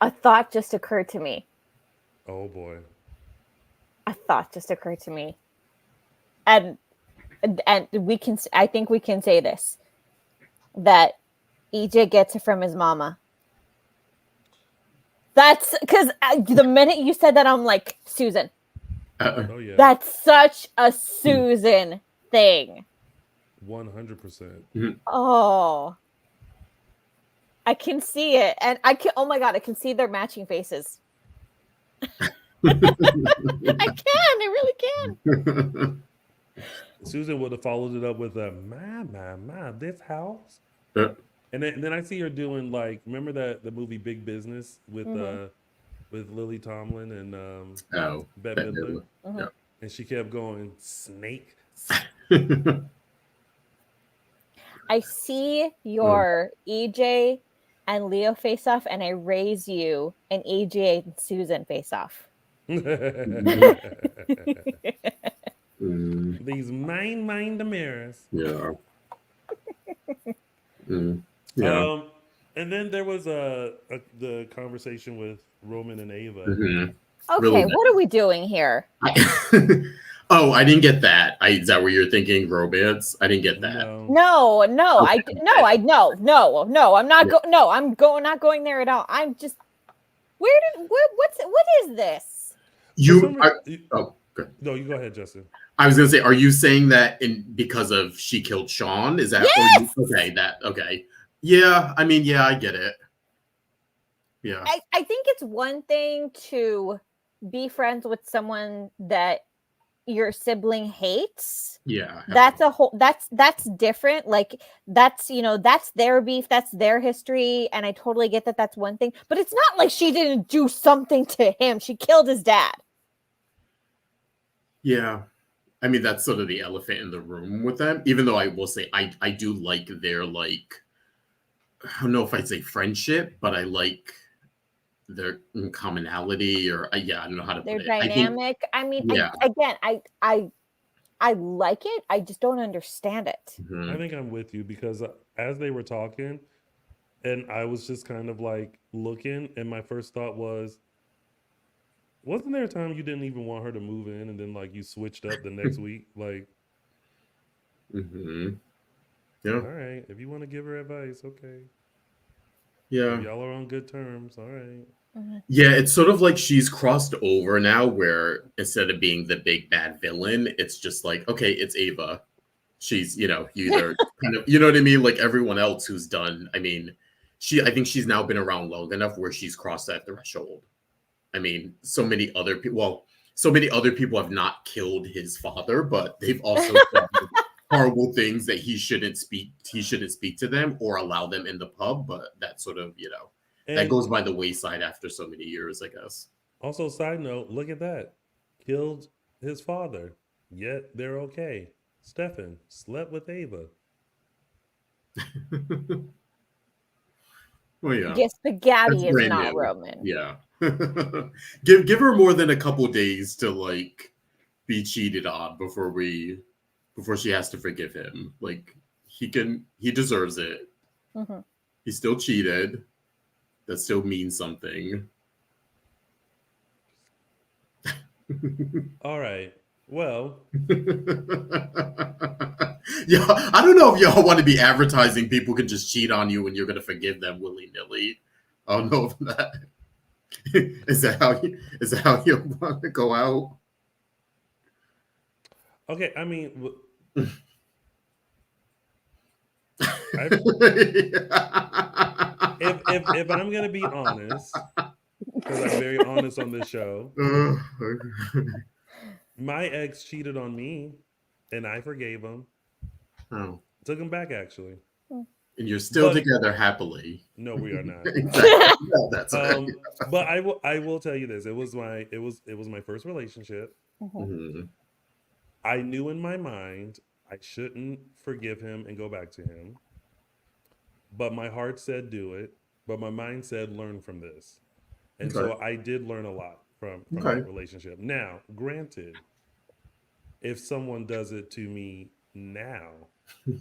a thought just occurred to me. Oh boy. A thought just occurred to me. And I think we can say this. That EJ gets it from his mama. That's because the minute you said that, I'm like, Susan. Oh, yeah. That's such a Susan thing. 100%. Oh. I can see it. And oh my God, I can see their matching faces. I really can. Susan would have followed it up with a my, this house. And then I see her doing like, remember the movie Big Business with Lily Tomlin and Bette Midler? Yeah. And she kept going, snake. I see your EJ and Leo face off, and I raise you an EJ and Susan face off. These mind the mirrors. Yeah. Yeah. And then there was the conversation with Roman and Ava. Okay, really what are we doing here? I didn't get that. Is that what you're thinking? Romance? I didn't get that. No. I'm not not going there at all. I'm just what is this? Good. No, you go ahead, Justin. I was gonna say, are you saying that because of she killed Sean? Is that yes! Okay? Okay. Yeah, I mean, yeah, I get it. Yeah. I think it's one thing to be friends with someone that your sibling hates. Yeah. That's a whole that's different. Like that's, you know, that's their beef, that's their history, and I totally get that that's one thing, but it's not like she didn't do something to him. She killed his dad. Yeah. I mean, that's sort of the elephant in the room with them, even though I will say I do like their, like, I don't know if I'd say friendship, but I like their commonality, or yeah, I don't know how to They're put it. I think, dynamic. I mean, yeah. I like it. I just don't understand it. I Mhm. think I'm with you because as they were talking, and I was just kind of like looking, and my first thought was, wasn't there a time you didn't even want her to move in, and then like you switched up the next week? Like, Mhm. all Yeah. right, if you want to give her advice, okay. If Yeah. y'all are on good terms, all right. Mhm. Yeah, it's sort of like she's crossed over now, where instead of being the big bad villain, it's just like, okay, it's Ava. She's, you know, you either kind of, you know what I mean? Like everyone else who's done, I mean, I think she's now been around long enough where she's crossed that threshold. I mean, so many other people have not killed his father, but they've also said horrible things that he shouldn't speak to them or allow them in the pub, but that sort of, you know, that And goes by the wayside after so many years, I guess. also, side note, look at that. Killed his father, yet they're okay. Stefan slept with Ava. Well, yeah, Yes, but that's Gabby is brand not new. Roman. Yeah. Give her more than a couple days to like be cheated on before she has to forgive him. Like he deserves it. Hmm. He still cheated. That still means something. All right. Well, Yeah, I don't know if y'all want to be advertising people can just cheat on you and you're gonna forgive them willy nilly. I don't know if that is that how you want to go out. okay. I mean, I if I'm gonna be honest, because I'm very honest on this show, my ex cheated on me, and I forgave him. Oh. Took him back actually, And you're still but together happily. no, we are not. Exactly. No, that's right. But I will tell you this. It was my first relationship. Mhm. Mhm. I knew in my mind I shouldn't forgive him and go back to him, but my heart said do it, but my mind said learn from this. And Okay. so I did learn a lot from Okay. that relationship. Now, granted, if someone does it to me now,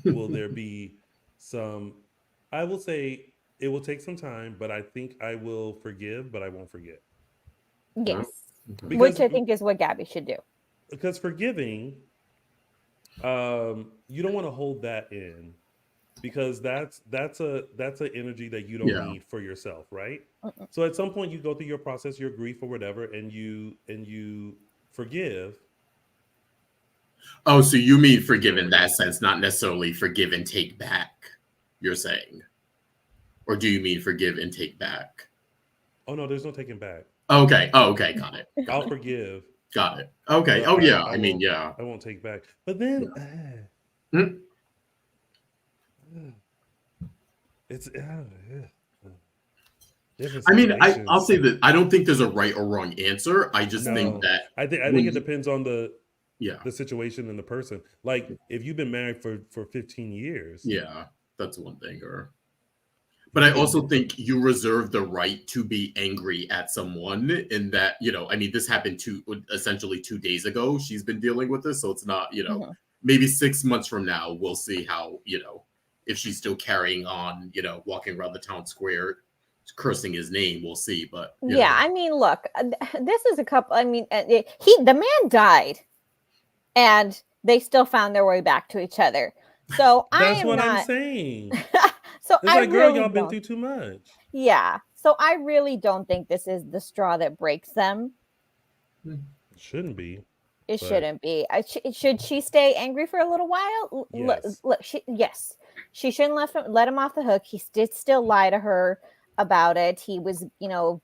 will there be some, I will say it will take some time, but I think I will forgive, but I won't forget. Yeah. Yes, Okay. which Because I think is what Gabby should do. forgiving, you don't want to hold that in because that's a energy that you don't Yeah. need for yourself, right? Mm-mm. So at some point you go through your process, your grief or whatever, and you forgive. Oh, so you mean You forgive don't in that forget. sense, not necessarily forgive and take back, you're saying? Or do you mean forgive and take back? Oh no, there's no taking back. Okay. Oh, okay. Got it. I'll Got it. forgive, Got it. Okay. but Oh, I yeah. I I mean, won't yeah. I won't take back. But then Yeah. Mm. it's different I mean, I'll situations. say that I don't think there's a right or wrong answer. I just think No, that I think when it depends on the yeah, the situation and the person. Like if you've been married for 15 years, yeah, that's one thing. Or but you I can also think you reserve the right to be angry at someone in that, you know, I mean, this happened essentially 2 days ago. She's been dealing with this, so it's not, you know, Mhm. maybe 6 months from now, we'll see how, you know, if she's still carrying on, you know, walking around the town square, cursing his name, we'll see. But, you Yeah, know, I mean, look, this is a couple. I mean, the man died, and they still found their way back to each other. So I That's am what I'm not. saying. So It's I like, girl, really y'all been don't. through too much. Yeah. So I really don't think this is the straw that breaks them. It shouldn't be, It but shouldn't be. Should she stay angry for a little while? Look, yes. look. Yes, she shouldn't let him off the hook. He did still lie to her. about it. He was,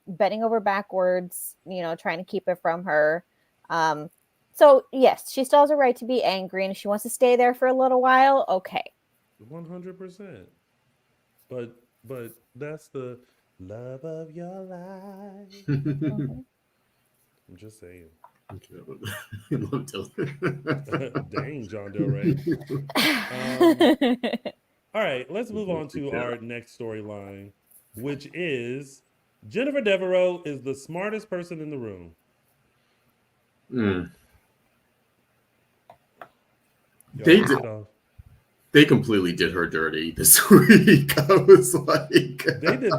bending over backwards, trying to keep it from her. So yes, she still has a right to be angry, and if she wants to stay there for a little while, okay. 100%. But that's the love of your life. Mhm. I'm just saying. I love Dylan. Dang, John Del Rey. All right, let's move on to our next storyline, which is Jennifer Devereaux is the smartest person in the room. Mm. They completely did her dirty this week. I was like, they did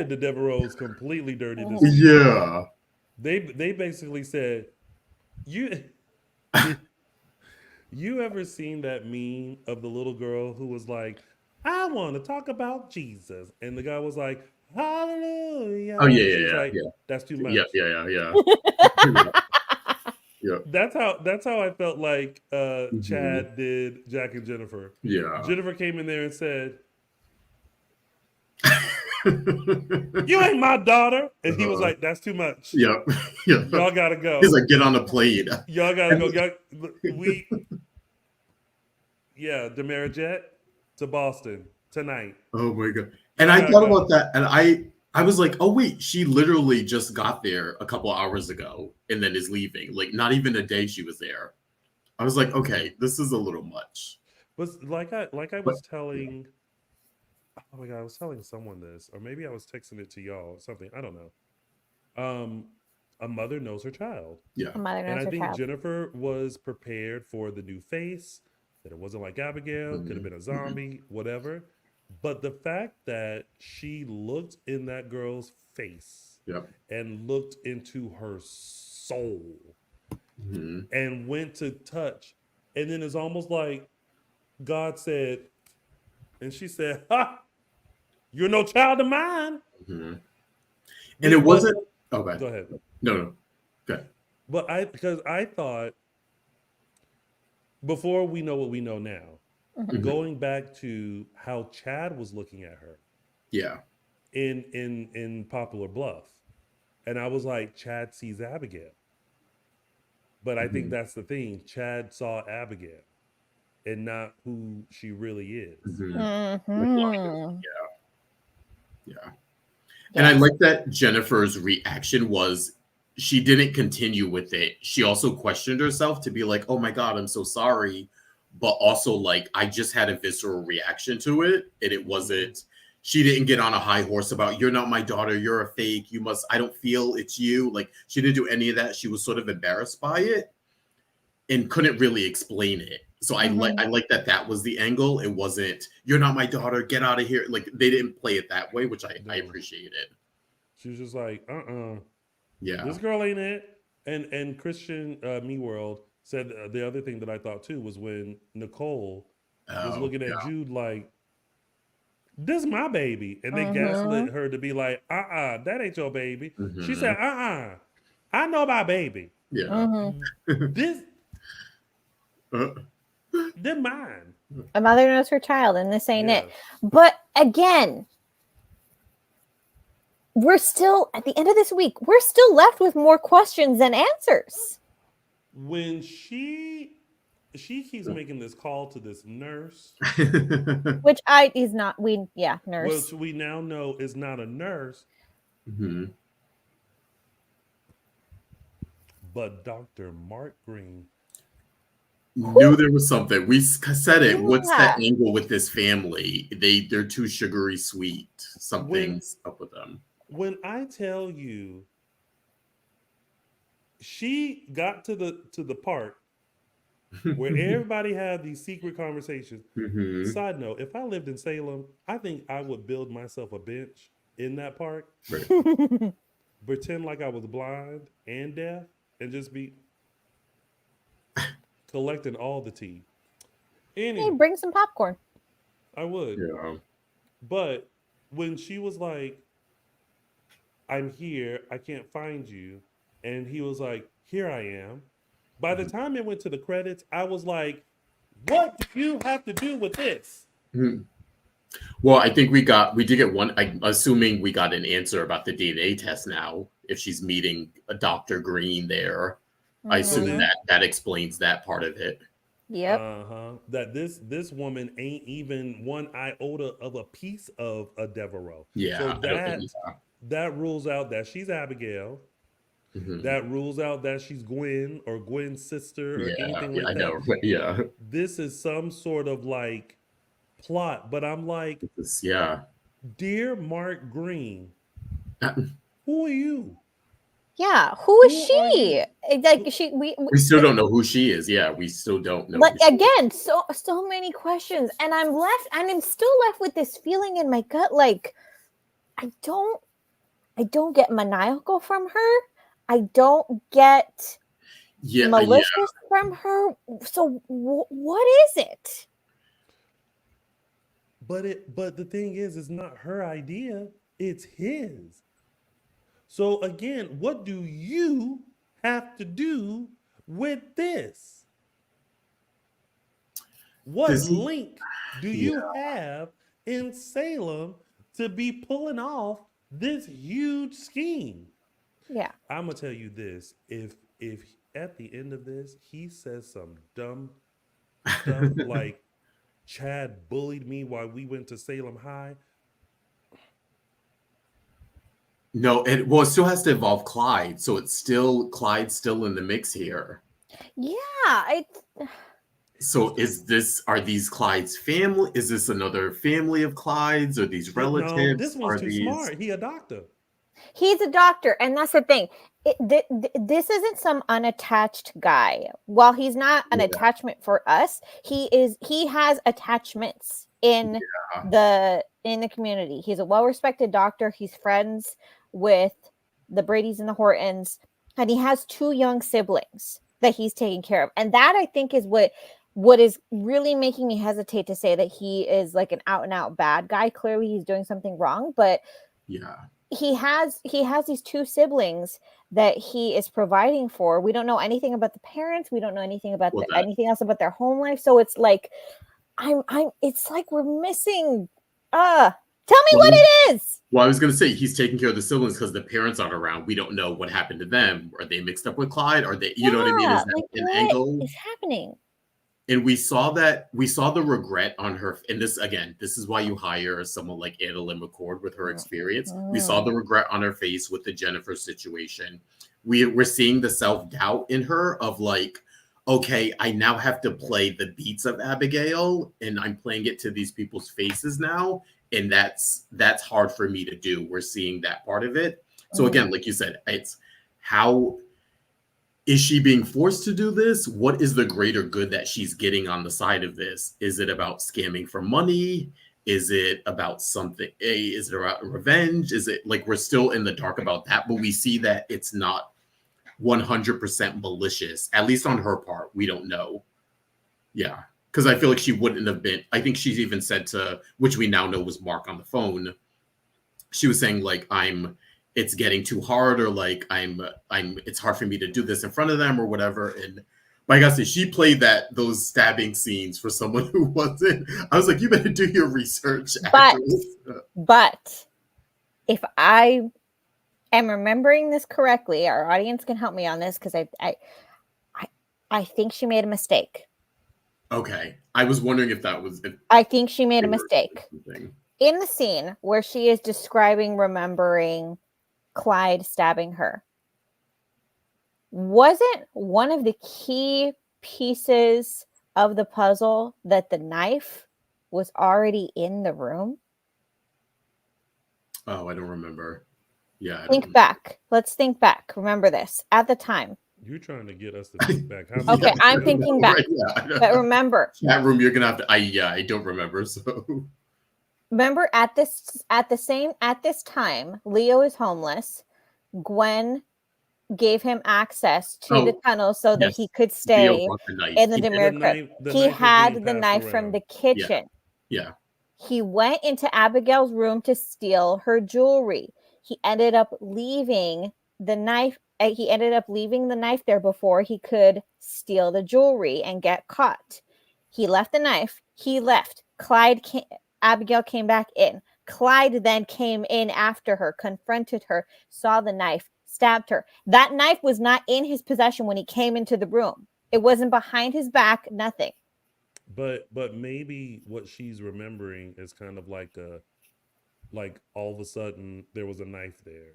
the Devereaux completely dirty this week. Yeah. They basically said, you ever seen that meme of the little girl who was like, I want to talk about Jesus, and the guy was like, hallelujah. Oh yeah, she was like, yeah. That's too much. Yeah. Yeah. That's how I felt like Chad did Jack and Jennifer. Yeah. Jennifer came in there and said, you ain't my daughter. And he was like, that's too much. Yeah. Y'all gotta go. He's like, get on the plane. Y'all gotta go. Demara Jet to Boston tonight. Oh my God. And I thought about that, and I was like, oh wait, she literally just got there a couple hours ago and then is leaving. Like not even a day she was there. I was like, okay, this is a little much. But I was telling, oh my God, I was telling someone this, or maybe I was texting it to y'all or something. I don't know. A mother knows her child. Yeah. A mother knows and I her think child. Jennifer was prepared for the new face, that it wasn't like Abigail, could have been a zombie, whatever. But the fact that she looked in that girl's face and looked into her soul and went to touch, and then it's almost like God said, and she said, ha, you're no child of mine. And it wasn't. Oh, go ahead. No. Go ahead. But because I thought, before we know what we know now, going back to how Chad was looking at her. Yeah. In Poplar Bluff. And I was like, Chad sees Abigail. But I think that's the thing. Chad saw Abigail and not who she really is. Yeah. And I like that Jennifer's reaction was she didn't continue with it. She also questioned herself to be like, oh my God, I'm so sorry. But also like, I just had a visceral reaction to it. And it wasn't, she didn't get on a high horse about, you're not my daughter, you're a fake, I don't feel it's you. Like she didn't do any of that. She was sort of embarrassed by it and couldn't really explain it. So I like that was the angle. It wasn't, you're not my daughter, get out of here. Like they didn't play it that way, which I appreciated. She was just like, yeah, this girl ain't it. And Christian Me World said the other thing that I thought too was when Nicole was looking at Jude like, this my baby. And they gaslit her to be like, that ain't your baby. She said, I know my baby. Yeah. This they're mine. A mother knows her child, and this ain't it. But again, we're still at the end of this week. We're still left with more questions than answers. When she keeps making this call to this nurse, which nurse. Which we now know is not a nurse, but Dr. Mark Green. Knew there was something. We said it. What's that angle with this family? They're too sugary sweet. Something's up with them. When I tell you, she got to the part where everybody had these secret conversations. Side note: if I lived in Salem, I think I would build myself a bench in that park, pretend like I was blind and deaf, and just be collecting all the tea. Anyway, hey, bring some popcorn. I would. Yeah. But when she was like, I'm here, I can't find you. And he was like, here I am. By the time it went to the credits, I was like, what do you have to do with this? Well, I think we did get one. I'm assuming we got an answer about the DNA test now. If she's meeting a Dr. Green there, I So assume Mhm. then, that explains that part of it. Yep. that this woman ain't even one iota of a piece of a Devereaux. So Yeah, I don't think. that rules out that she's Abigail. Mhm. That rules out that she's Gwen or Gwen's sister or Yeah, anything yeah, like I that. know. Yeah, This is some sort of like plot, but I'm like, yeah. dear Mark Green, who are you? Yeah. Who is Who are she? you? Like Who- we We still don't know who she is. Yeah, we still don't know like who she is. again, so many questions, and I'm still left with this feeling in my gut, like I don't I don't get maniacal from her. I don't get Yeah, yeah. malicious from her. So what is it? but the thing is, it's not her idea, it's his. So again, what do you have to do with this? What This, link do yeah. you have in Salem to be pulling off this huge scheme? Yeah. I'm gonna tell you this: if at the end of this he says some dumb stuff like Chad bullied me while we went to Salem High, No, it still has to involve Clyde, so it's still Clyde's still in the mix here. Yeah. I So are these Clyde's family? Is this another family of Clyde's? Or these no, this relatives? one's Are too these? smart. He a doctor. He's a doctor, and that's the thing. This isn't some unattached guy. While he's not an Yeah. attachment for us, he has attachments in the community. He's a well-respected doctor. He's friends with the Bradys and the Hortons, and he has two young siblings that he's taking care of. And that I think is what is really making me hesitate to say that he is like an out and out bad guy. Clearly he's doing something wrong, but Yeah. he has these two siblings that he is providing for. We don't know anything about the parents. We don't know anything about Well, anything else about their home life. So it's like I'm it's like we're missing tell me what it is. well, I was gonna say he's taking care of the siblings because the parents aren't around. We don't know what happened to them. Are they mixed up with Clyde? Are they, you know what I mean? Is that Like an what angle? is happening? And we saw the regret on her. And this is why you hire someone like Annalyn McCord with her experience. We saw the regret on her face with the Jennifer situation. We're seeing the self-doubt in her of like, okay, I now have to play the beats of Abigail, and I'm playing it to these people's faces now, and that's hard for me to do. We're seeing that part of it. So again, like you said, it's how is she being forced to do this? What is the greater good that she's getting on the side of this? Is it about scamming for money? Is it about something? Is it about revenge? Is it like we're still in the dark about that? But we see that it's not 100% malicious, at least on her part. We don't know. Yeah. Because I feel like she wouldn't have been. I think she's even said to, which we now know was Mark on the phone. She was saying, like, it's getting too hard, or like it's hard for me to do this in front of them or whatever. And my God, she played those stabbing scenes for someone who wasn't. I was like, you better do your research. But if I am remembering this correctly, our audience can help me on this because I think she made a mistake. Okay, I was wondering if that was. I think she made a mistake in the scene where she is remembering Clyde stabbing her. Wasn't one of the key pieces of the puzzle that the knife was already in the room? Oh, I don't remember. Yeah. Think back. Let's think back. Remember this. At the time. You're trying to get us to think back. Okay, I'm thinking back. Right, but remember. Chat room, you're going to have to. I don't remember. So. Remember at this time, Leo is homeless. Gwen gave him access to the tunnel so that he could stay in the Demir. He had the knife from the kitchen. Yeah. He went into Abigail's room to steal her jewelry. He ended up leaving the knife. He ended up leaving the knife there before he could steal the jewelry and get caught. He left the knife. He left. Clyde came. Abigail came back in. Clyde then came in after her, confronted her, saw the knife, stabbed her. That knife was not in his possession when he came into the room. It wasn't behind his back, nothing. But maybe what she's remembering is kind of like all of a sudden there was a knife there.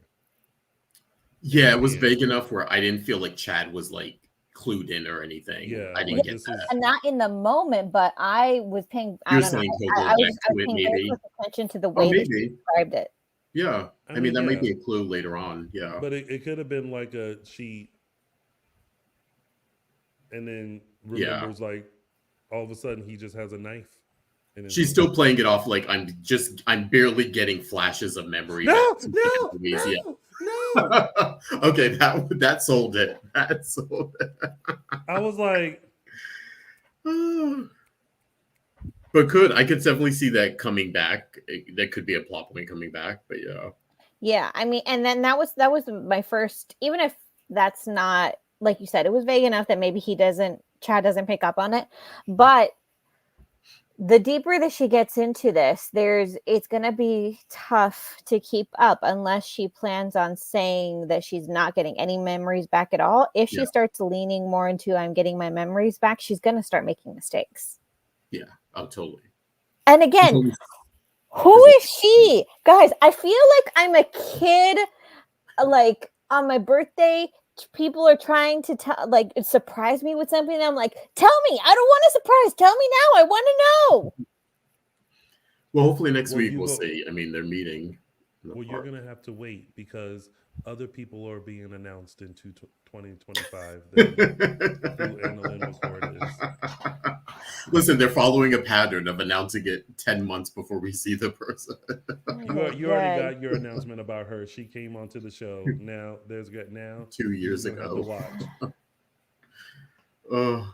Yeah, it was vague enough where I didn't feel like Chad was like clued in or anything. Yeah, I didn't like get that. And not in the moment, but I was paying. You're I don't saying know. he'll go I back was to it, paying very maybe. close attention to the way that she described it. Yeah, I mean that yeah. might be a clue later on. Yeah, but it could have been like she, and then remembers like all of a sudden he just has a knife. And she's still playing it off like I'm barely getting flashes of memory. No. Okay, that sold it. That sold it. I was like, but I could definitely see that coming back. That could be a plot point coming back, but yeah. Yeah, I mean, and then that was my first. Even if that's not like you said, it was vague enough that maybe Chad doesn't pick up on it, but the deeper that she gets into this, it's going to be tough to keep up unless she plans on saying that she's not getting any memories back at all. If she starts leaning more into I'm getting my memories back, she's going to start making mistakes. Yeah, oh, totally. And again, who is she? Guys, I feel like I'm a kid, like on my birthday. People are trying to surprise me with something. And I'm like, tell me. I don't want a surprise. Tell me now. I want to know. Well, hopefully next week we'll see. I mean, they're meeting. Well, you're going to have to wait because other people are being announced in 2025. Listen, they're following a pattern of announcing it 10 months before we see the person. You already got your announcement about her. She came onto the show. Now 2 years ago. Have to watch.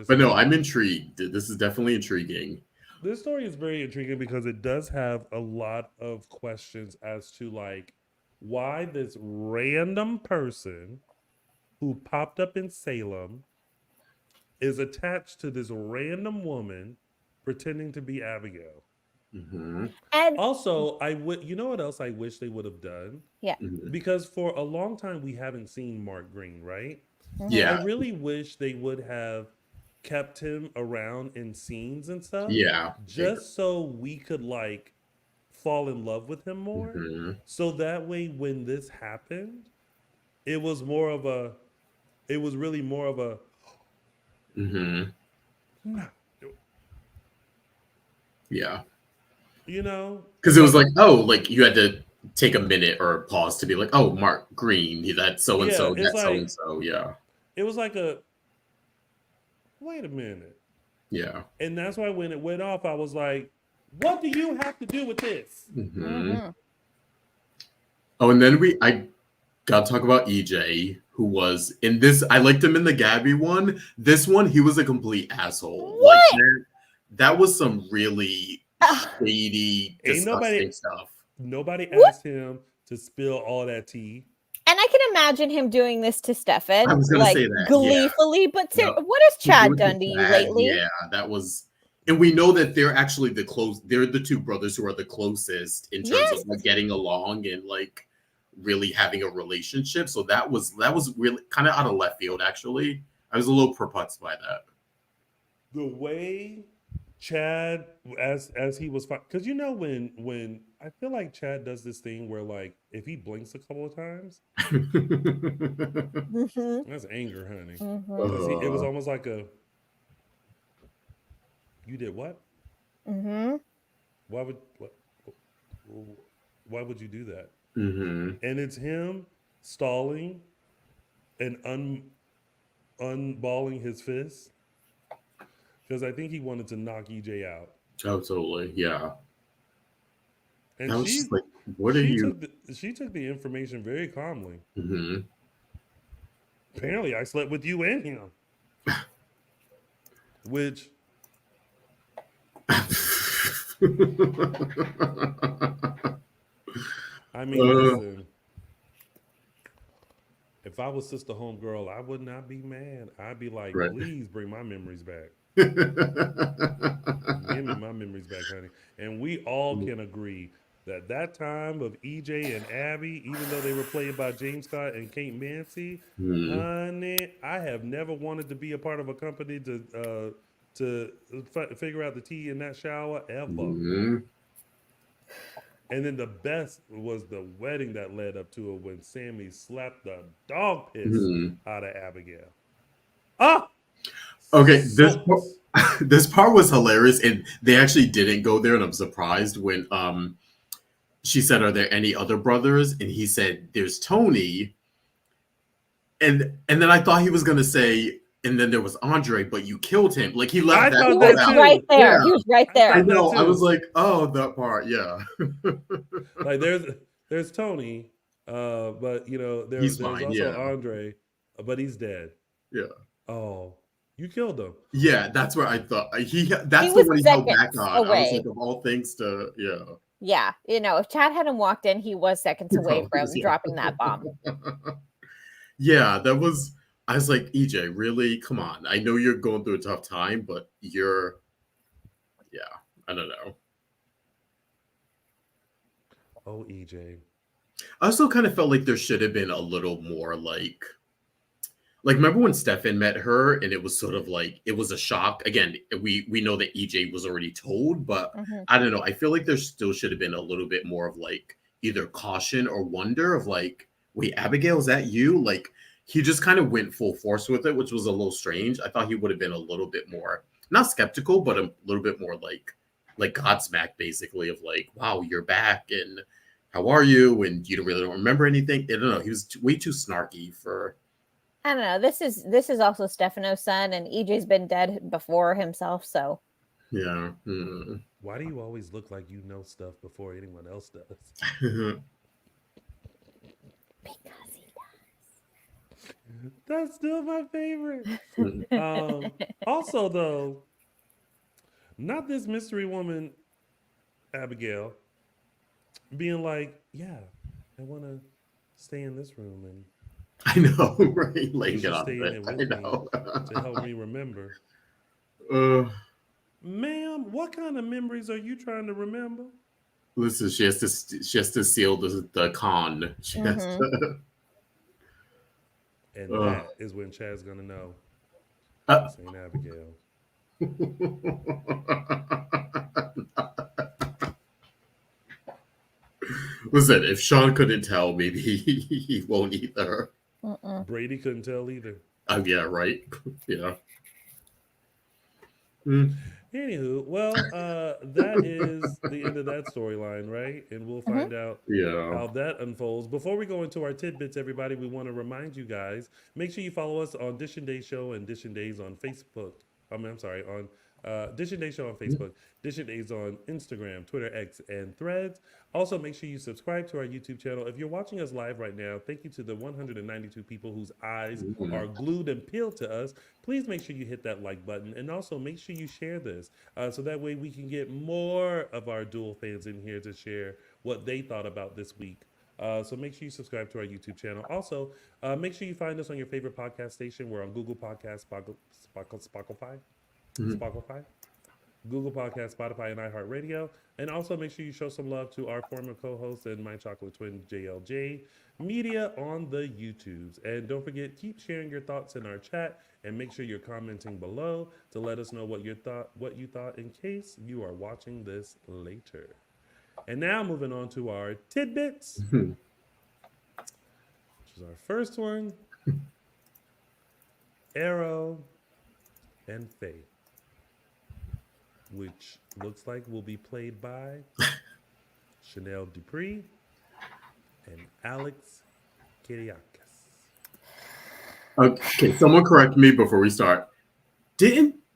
But no, I'm intrigued. This is definitely intriguing. This story is very intriguing because it does have a lot of questions as to like why this random person who popped up in Salem is attached to this random woman pretending to be Abigail. Mm-hmm. And also, you know what else I wish they would have done? Yeah. Mm-hmm. Because for a long time we haven't seen Mark Green, right? Mm-hmm. Yeah. I really wish they would have kept him around in scenes and stuff. Yeah. Just so we could like fall in love with him more. Mm-hmm. So that way when this happened, it was really more of a Mm-hmm. Yeah. You know? Because it was like, like you had to take a minute or a pause to be like, oh, Mark Green, that's so-and-so, that's so-and-so, yeah. It was like wait a minute. Yeah. And that's why when it went off, I was like, what do you have to do with this? Mm-hmm. Mm-hmm. Oh, and then I got to talk about EJ, who was in this. I liked him in the Gabby one. This one, he was a complete asshole. What? Like that was some really shady, disgusting stuff. Nobody asked him to spill all that tea. And I can imagine him doing this to Stefan, I was gonna say that, gleefully. yeah. But what has Chad done to you lately? Yeah, that was. And we know that they're actually they're the two brothers who are the closest in terms of like getting along and like really having a relationship. So that was really kind of out of left field. Actually, I was a little perplexed by that. The way Chad, as he was, because you know when I feel like Chad does this thing where like if he blinks a couple of times, Mm-hmm. that's anger, honey. Mm-hmm. It was almost like you did what? Mm-hmm. Why would you do that? Mm-hmm. And it's him stalling and unballing his fist because I think he wanted to knock EJ out. Oh, totally, yeah. And I was just like, "What are you?" She took the information very calmly. Mm-hmm. Apparently, I slept with you and him, which. I mean, listen, if I was Sister Homegirl, I would not be mad. I'd be like, please bring my memories back. Give me my memories memories back, honey. And we all can agree that time of EJ and Abby, even though they were played by James Scott and Kate Mancy, honey, I have never wanted to be a part of a company to figure out the tea in that shower ever. And then the best was the wedding that led up to it when Sammy slapped the dog piss out of Abigail. Ah! Okay, this part was hilarious, and they actually didn't go there, and I'm surprised when she said, "Are there any other brothers?" And he said, "There's Tony." And then I thought he was gonna say, and then there was Andre, but you killed him. Like he left that He part was out. right there. Yeah. He was right there. I know. I was like, oh, that part, yeah. Like there's Tony, but you know there's also Andre, but he's dead. Yeah. Oh, you killed him. Yeah, that's where I thought that's the one he held back on. I was like, of all things to Yeah, you know, if Chad hadn't walked in, he was seconds away from dropping that bomb. Yeah, that was. I was like, EJ, really? Come on. I know you're going through a tough time, but I don't know. Oh, EJ. I also kind of felt like there should have been a little more like remember when Stefan met her and it was sort of like it was a shock. Again, we know that EJ was already told, but I don't know. I feel like there still should have been a little bit more of like either caution or wonder of like, wait, Abigail, is that you? Like he just kind of went full force with it, which was a little strange. I thought he would have been a little bit more not skeptical, but a little bit more like Godsmack, basically, of like, wow, you're back and how are you? And you don't remember anything. I don't know. He was way too snarky for. I don't know. This is also Stefano's son, and EJ's been dead before himself, so. Yeah. Why do you always look like you know stuff before anyone else does? Because he does. That's still my favorite. Also, though, not this mystery woman, Abigail, being like, yeah, I want to stay in this room and I know, right? Laying it on bed. I know. To help me remember. Ma'am, what kind of memories are you trying to remember? Listen, she has to seal the con. She has to. And that is when Chad's gonna know. Saint Abigail. Listen, if Sean couldn't tell, maybe he won't either. Brady couldn't tell either. Oh yeah, right. Yeah. Anywho, well, that is the end of that storyline, right? And we'll find out how that unfolds. Before we go into our tidbits, everybody, we want to remind you guys, make sure you follow us on Dishin Days Show and Dishin Days on Facebook. On Dishin Days Show on Facebook, Dishin Days on Instagram, Twitter, X, and Threads. Also, make sure you subscribe to our YouTube channel. If you're watching us live right now, thank you to the 192 people whose eyes are glued and peeled to us. Please make sure you hit that like button, and also make sure you share this so that way we can get more of our dual fans in here to share what they thought about this week. So make sure you subscribe to our YouTube channel. Also, make sure you find us on your favorite podcast station. We're on Google Podcasts, Spotify, Google Podcasts, Spotify, and iHeartRadio. And also make sure you show some love to our former co-host and my chocolate twin, JLJ Media, on the YouTubes. And don't forget, keep sharing your thoughts in our chat, and make sure you're commenting below to let us know what you thought in case you are watching this later. And now moving on to our tidbits, which is our first one. Arrow and Faye, which looks like will be played by Chanel Dupree and Alex Kyriakis. Okay, someone correct me before we start.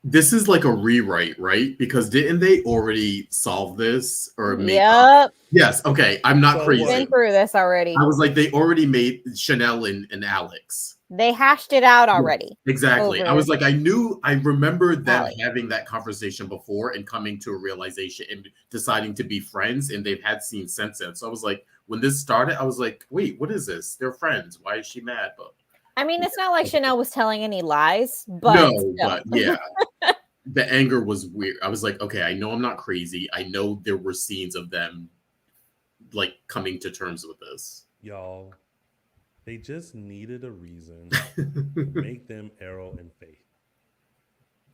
This is like a rewrite, right? Because didn't they already solve this or make? Yep. Yes. Okay. I'm not crazy. Been through this already. I was like, they already made Chanel and Alex. They hashed it out already. Exactly. I was like, I remember them having that conversation before and coming to a realization and deciding to be friends, and they've had scenes since then. So I was like, when this started, I was like, wait, what is this? They're friends. Why is she mad? But I mean, it's not like Chanel was telling any lies, but no, but yeah. the anger was weird. I was like, okay, I know I'm not crazy. I know there were scenes of them like coming to terms with this. Y'all, they just needed a reason to make them Arrow and Faith.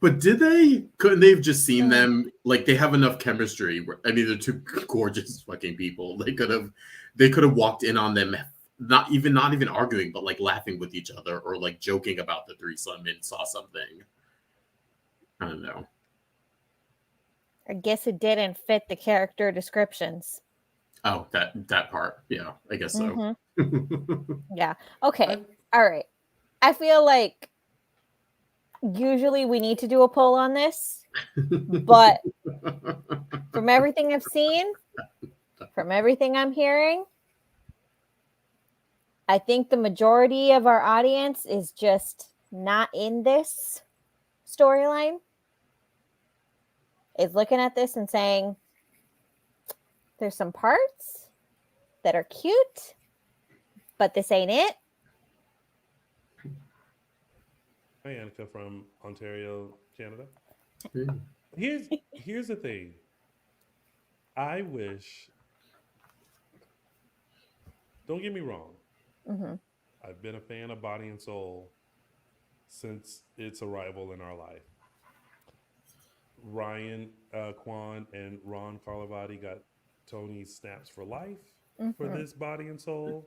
But did they? Couldn't they have just seen them? Like they have enough chemistry. I mean, they're two gorgeous fucking people. They could have walked in on them, not even arguing, but like laughing with each other or like joking about the threesome and saw something. I don't know. I guess it didn't fit the character descriptions. Oh, that part. Yeah, I guess so. Yeah. Okay. All right. I feel like usually we need to do a poll on this, but from everything I've seen, from everything I'm hearing, I think the majority of our audience is just not in this storyline. Is looking at this and saying, there's some parts that are cute, but this ain't it. Hi, Annika from Ontario, Canada. Yeah. Here's the thing. I wish. Don't get me wrong. Mm-hmm. I've been a fan of Body and Soul since its arrival in our life. Ryan Kwan and Ron Carlivati got Tony's snaps for life for this Body and Soul.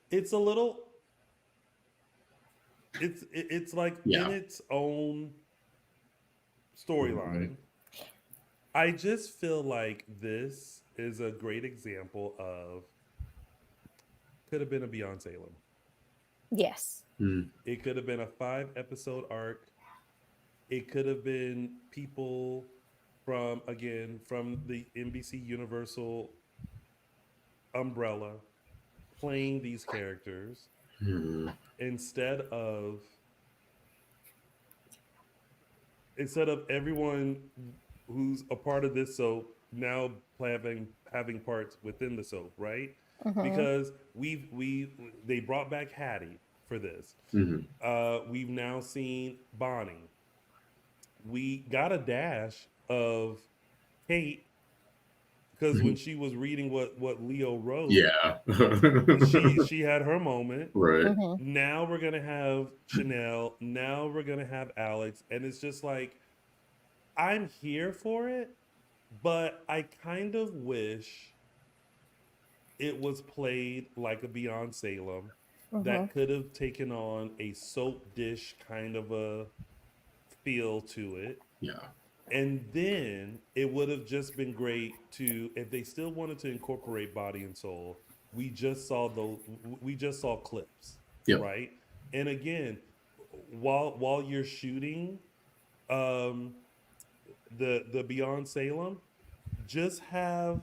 It's a little. It's like in its own storyline. I just feel like this is a great example of could have been a Beyond Salem. Yes. It could have been a 5-episode arc. It could have been people from the NBC Universal umbrella playing these characters instead of everyone who's a part of this soap now having parts within the soap, right? Because they brought back Hattie for this. We've now seen Bonnie. We got a dash of Tate because when she was reading what Leo wrote, she had her moment. Right. Now we're gonna have Chanel. Now we're gonna have Alex, and it's just like I'm here for it, but I kind of wish it was played like a Beyond Salem that could have taken on a soap dish kind of a feel to it. Yeah. And then it would have just been great to, if they still wanted to incorporate Body and Soul, we just saw clips, right? And again, while you're shooting the Beyond Salem, just have,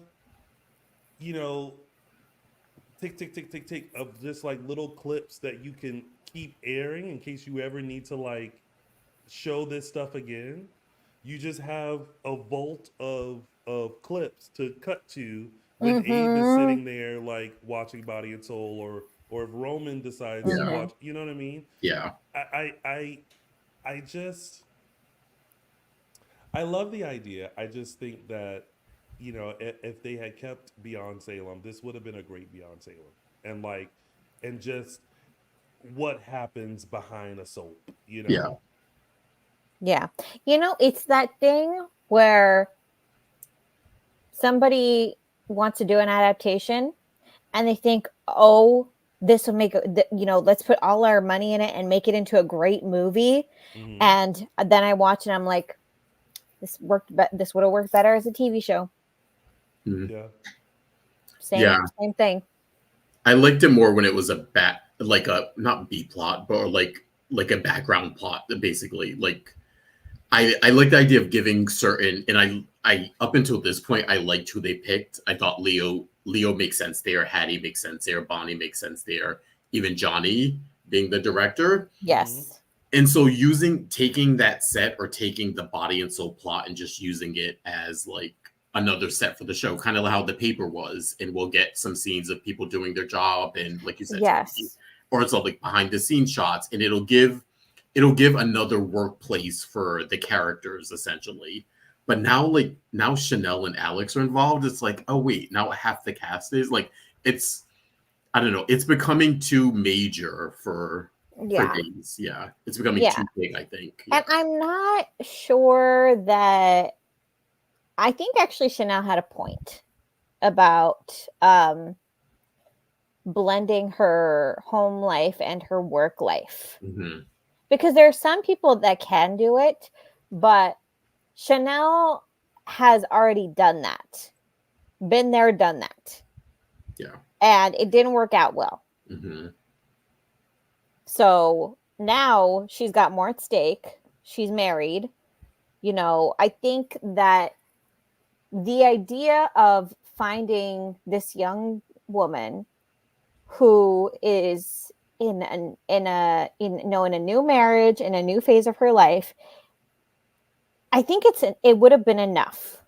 tick, tick, tick, tick, tick of just like little clips that you can keep airing in case you ever need to like show this stuff again. You just have a vault of clips to cut to when Abe is sitting there like watching Body and Soul, or if Roman decides to watch, you know what I mean? Yeah. I love the idea. I just think that, if they had kept Beyond Salem, this would have been a great Beyond Salem. And just what happens behind a soap, Yeah. Yeah. It's that thing where somebody wants to do an adaptation and they think, oh, this will make, let's put all our money in it and make it into a great movie. And then I watch and I'm like, this would have worked better as a TV show. Yeah. Same thing. I liked it more when it was not B plot, but like a background plot, basically. Like I like the idea of giving certain, and I up until this point I liked who they picked. I thought Leo makes sense there, Hattie makes sense there, Bonnie makes sense there, even Johnny being the director. Yes. And so taking that set or taking the Body and Soul plot and just using it as like another set for the show, kind of how The Paper was, and we'll get some scenes of people doing their job and, like you said, yes, or it's like behind the scenes shots, and it'll give another workplace for the characters essentially. But now Chanel and Alex are involved. It's like, oh wait, now half the cast is like, it's, I don't know, it's becoming too major for Days. Yeah, it's becoming too big, I think. Yeah. And I'm not sure that. I think actually Chanel had a point about blending her home life and her work life. Mm-hmm. Because there are some people that can do it, but Chanel has already done that. Been there, done that. Yeah. And it didn't work out well. Mm-hmm. So now she's got more at stake. She's married. You know, I think that the idea of finding this young woman who is in a new marriage, in a new phase of her life, I think it would have been enough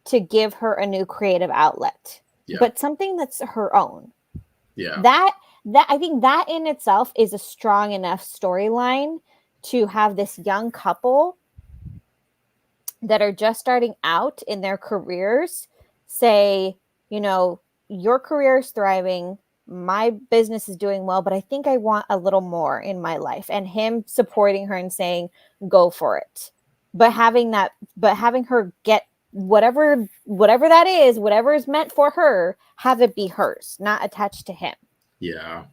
to give her a new creative outlet, but something that's her own. Yeah. That I think that in itself is a strong enough storyline to have this young couple that are just starting out in their careers say, you know, your career is thriving, my business is doing well, but I think I want a little more in my life. And him supporting her and saying, go for it. But having her get whatever that is, whatever is meant for her, have it be hers, not attached to him. Yeah.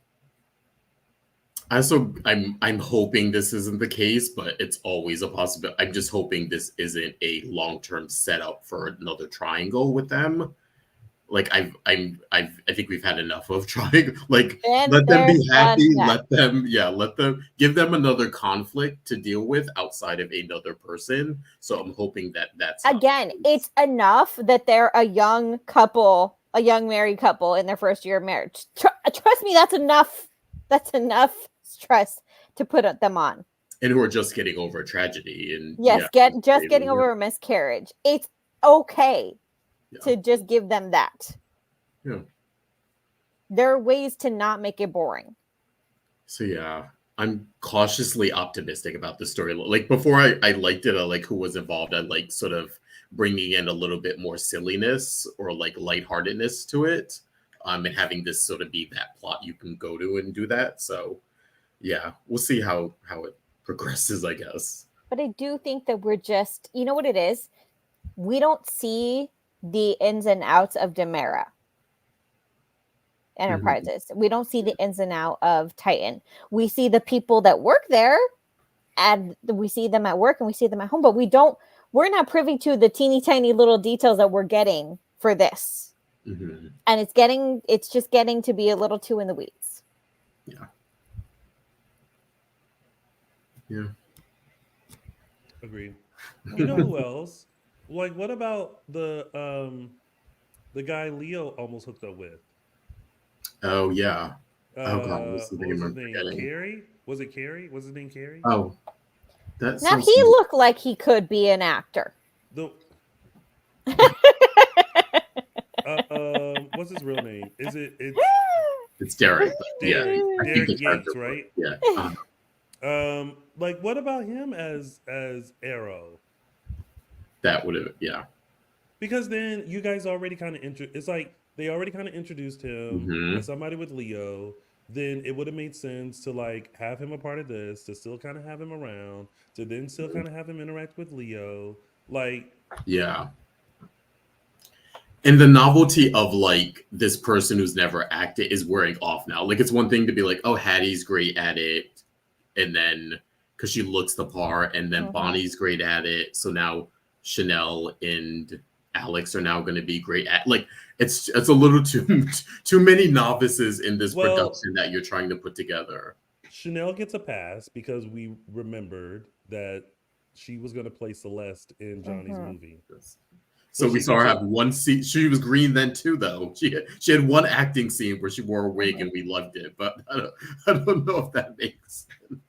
I'm hoping this isn't the case, but it's always a possibility. I'm just hoping this isn't a long-term setup for another triangle with them. Like I think we've had enough of trying. Like, let them be happy. Let them give them another conflict to deal with outside of another person. So I'm hoping that's again, it's enough that they're a young couple, a young married couple in their first year of marriage. Trust me, that's enough. That's enough stress to put them on. And who are just getting over a tragedy and getting over a miscarriage. It's okay to just give them that. Yeah. There are ways to not make it boring. So yeah, I'm cautiously optimistic about the story. Like before I liked it, I like who was involved. I like sort of bringing in a little bit more silliness or like lightheartedness to it. And having this sort of be that plot you can go to and do that. So yeah, we'll see how it progresses, I guess. But I do think that we're just, you know what it is? We don't see the ins and outs of Demera Enterprises. Mm-hmm. We don't see the ins and out of Titan. We see the people that work there, and we see them at work and we see them at home, but we're not privy to the teeny tiny little details that we're getting for this. Mm-hmm. And it's just getting to be a little too in the weeds. Yeah. Yeah. Agreed. You know who else? Like, what about the guy Leo almost hooked up with? Oh yeah. Oh god, what's his name? Carrie? Was it Carrie? Was his name Carrie? Oh, now he looked like he could be an actor. What's his real name? It's Derek. Derek Yates, right? Yeah. Like, what about him as Arrow? That would have, Because then you guys already kind of it's like they already kind of introduced him as somebody with Leo. Then it would have made sense to like have him a part of this, to still kind of have him around, to then still kind of have him interact with Leo. Like, yeah. And the novelty of like this person who's never acted is wearing off now. Like, it's one thing to be like, oh, Hattie's great at it, and then because she looks the part, and then Bonnie's great at it. So now Chanel and Alex are now going to be great at, like, it's a little too many novices in this production that you're trying to put together. Chanel gets a pass because we remembered that she was going to play Celeste in Johnny's movie. So we saw her have one scene. She was green then too, though. She had one acting scene where she wore a wig and we loved it, but I don't know if that makes sense.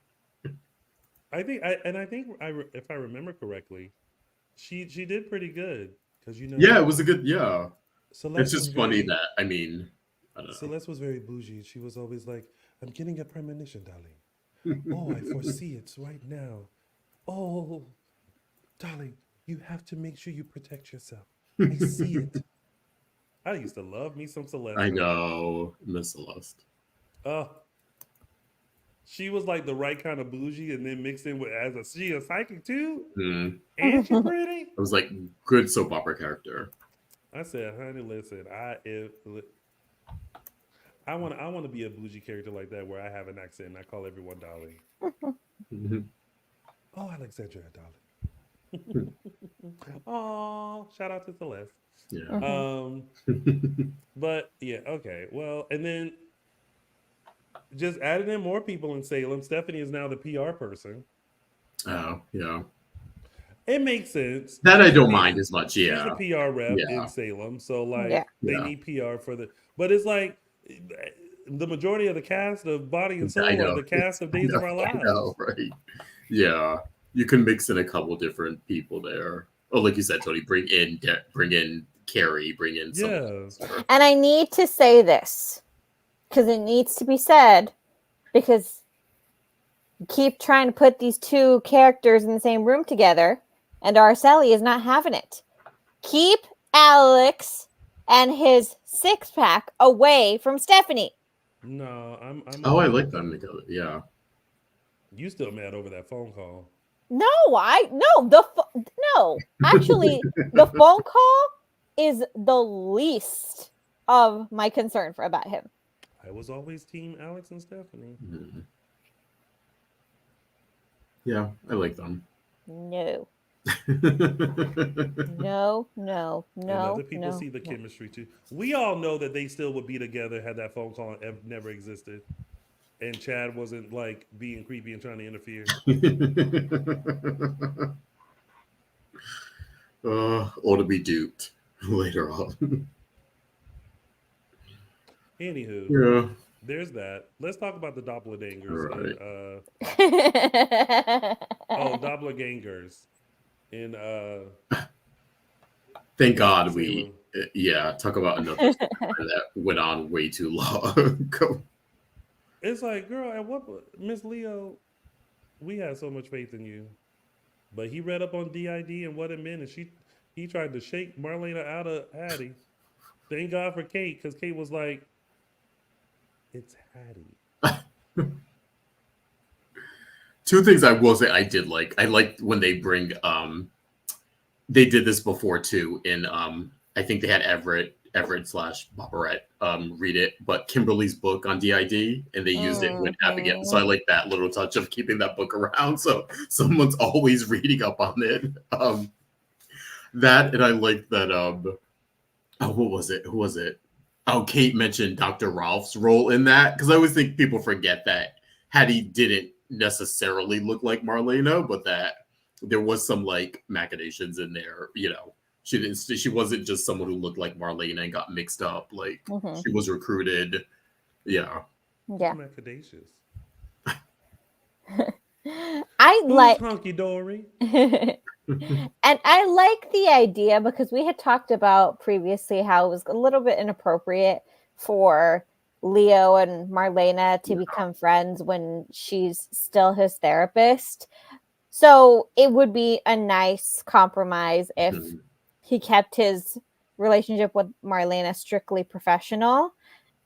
I think if I remember correctly, she did pretty good because it was a good Celeste, it's just funny that I don't know. Celeste was very bougie. She was always like, I'm getting a premonition, darling. Oh, I foresee it right now. Oh, darling, you have to make sure you protect yourself. I see it. I used to love me some Celeste. I know, Miss Celeste. Oh, she was like the right kind of bougie, and then mixed in with she a psychic too, Mm. and she pretty. It was like good soap opera character. I said, honey, listen, I want to be a bougie character like that where I have an accent and I call everyone darling. Oh, Alexandra, darling. Oh, shout out to Celeste. Yeah. But yeah, okay. Well, and then just added in more people in Salem. Stephanie is now the PR person. Oh, yeah. It makes sense. That I don't mind as much. She's Yeah. a PR rep Yeah. in Salem, so like Yeah. they need PR for the. But it's like the majority of the cast of Body and Soul are the cast of Days of Our Lives. I know, right? Yeah, you can mix in a couple different people there. Oh, like you said, Tony, bring in Carrie, bring in someone. And I need to say this because it needs to be said because you keep trying to put these two characters in the same room together, and Araceli is not having it. Keep Alex and his six-pack away from Stephanie. No, I'm I like them together. Yeah. You still mad over that phone call? No, actually, the phone call is the least of my concern about him. I was always team Alex and Stephanie. Mm-hmm. Yeah, I like them. No. No. And other people see the chemistry too. We all know that they still would be together had that phone call never existed. And Chad wasn't like being creepy and trying to interfere. Or to be duped later on. Anywho, yeah. There's that. Let's talk about the doppelgangers. Right. Doppelgangers. In Thank God we talk about another story that went on way too long. It's like, girl, at what Miss Leo, we had so much faith in you. But he read up on DID and what it meant, and he tried to shake Marlena out of Hattie. Thank God for Kate, because Kate was like, it's Hattie. Two things I will say I did like. I liked when they bring they did this before too in I think they had Everett / Barbarette read it, but Kimberly's book on DID, and they used it with Abigail. So I like that little touch of keeping that book around, so someone's always reading up on it. That, and I like that what was it? Who was it? Oh, Kate mentioned Dr. Rolf's role in that, because I always think people forget that Hattie didn't necessarily look like Marlena, but that there was some like machinations in there, you know. She wasn't just someone who looked like Marlena and got mixed up. Like she was recruited. Yeah. Macadacious. I like Hunky Dory. And I like the idea because we had talked about previously how it was a little bit inappropriate for Leo and Marlena to become friends when she's still his therapist. So it would be a nice compromise if he kept his relationship with Marlena strictly professional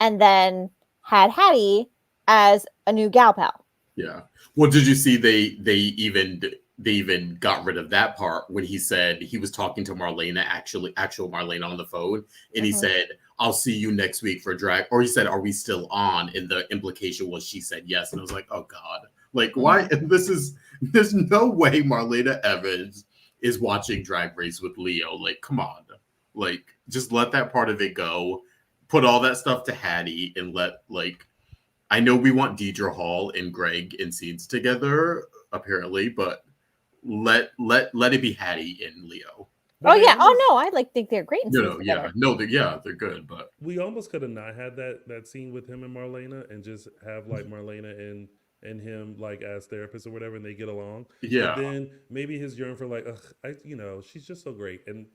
and then had Hattie as a new gal pal. Yeah. Well, did you see they even got rid of that part when he said he was talking to Marlena, actual Marlena on the phone, and he said, "I'll see you next week for drag," or he said, "Are we still on?" And the implication was she said yes, and I was like, "Oh God, like why?" There's no way Marlena Evans is watching Drag Race with Leo. Like, come on, like just let that part of it go. Put all that stuff to Hattie and let like. I know we want Deidre Hall and Greg in scenes together, apparently, but let it be Hattie and Leo. But I think they're great in scenes together. They're good, but we almost could have not had that scene with him and Marlena and just have like Marlena and him like as therapists or whatever, and they get along. Yeah. But then maybe his yearn for like, she's just so great, and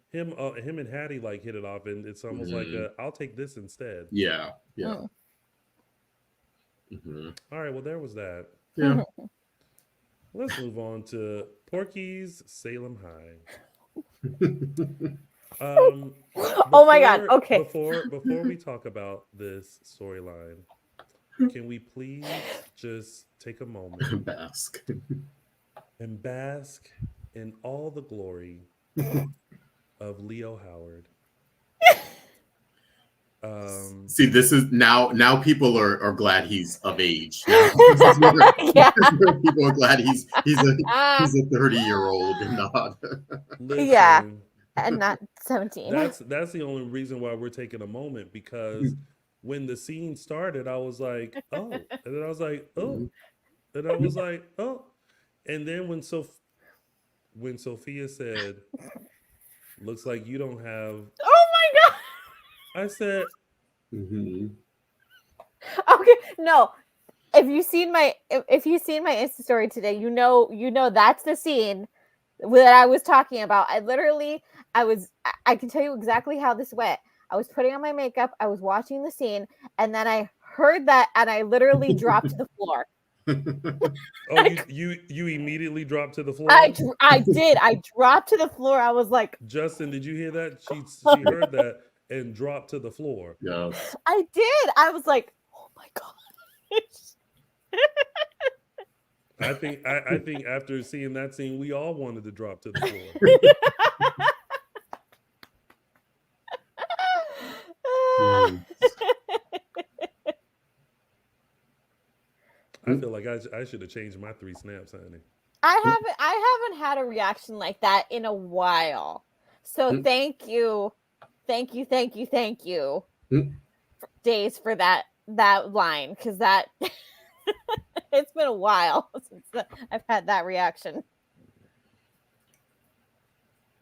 him and Hattie like hit it off, and it's almost like I'll take this instead. Yeah. All right, well, there was that. Yeah. Let's move on to Porky's Salem High. Oh my God. Okay. Before we talk about this storyline, can we please just take a moment Bask. and bask in all the glory of Leo Howard? See, this is now people are glad he's of age. Now, this is Yeah. where people are glad he's a 30-year-old and not. Listen, Yeah. And not 17. that's the only reason why we're taking a moment, because when the scene started, I was like, oh, and then I was like, oh, and I was like, oh, and then when Sophia said, "Looks like you don't have," Oh my God. I said, Okay, no. If you've seen my Insta story today, you know that's the scene that I was talking about. I can tell you exactly how this went. I was putting on my makeup, I was watching the scene, and then I heard that and I literally dropped to the floor. oh, you immediately dropped to the floor. I did. I dropped to the floor. I was like, Justin, did you hear that? She heard that and dropped to the floor. Yes. I did. I was like, oh my God. I think after seeing that scene, we all wanted to drop to the floor. I feel like I should have changed my 3 snaps, honey. I haven't had a reaction like that in a while. So thank you, Days, for that line, because that it's been a while since I've had that reaction.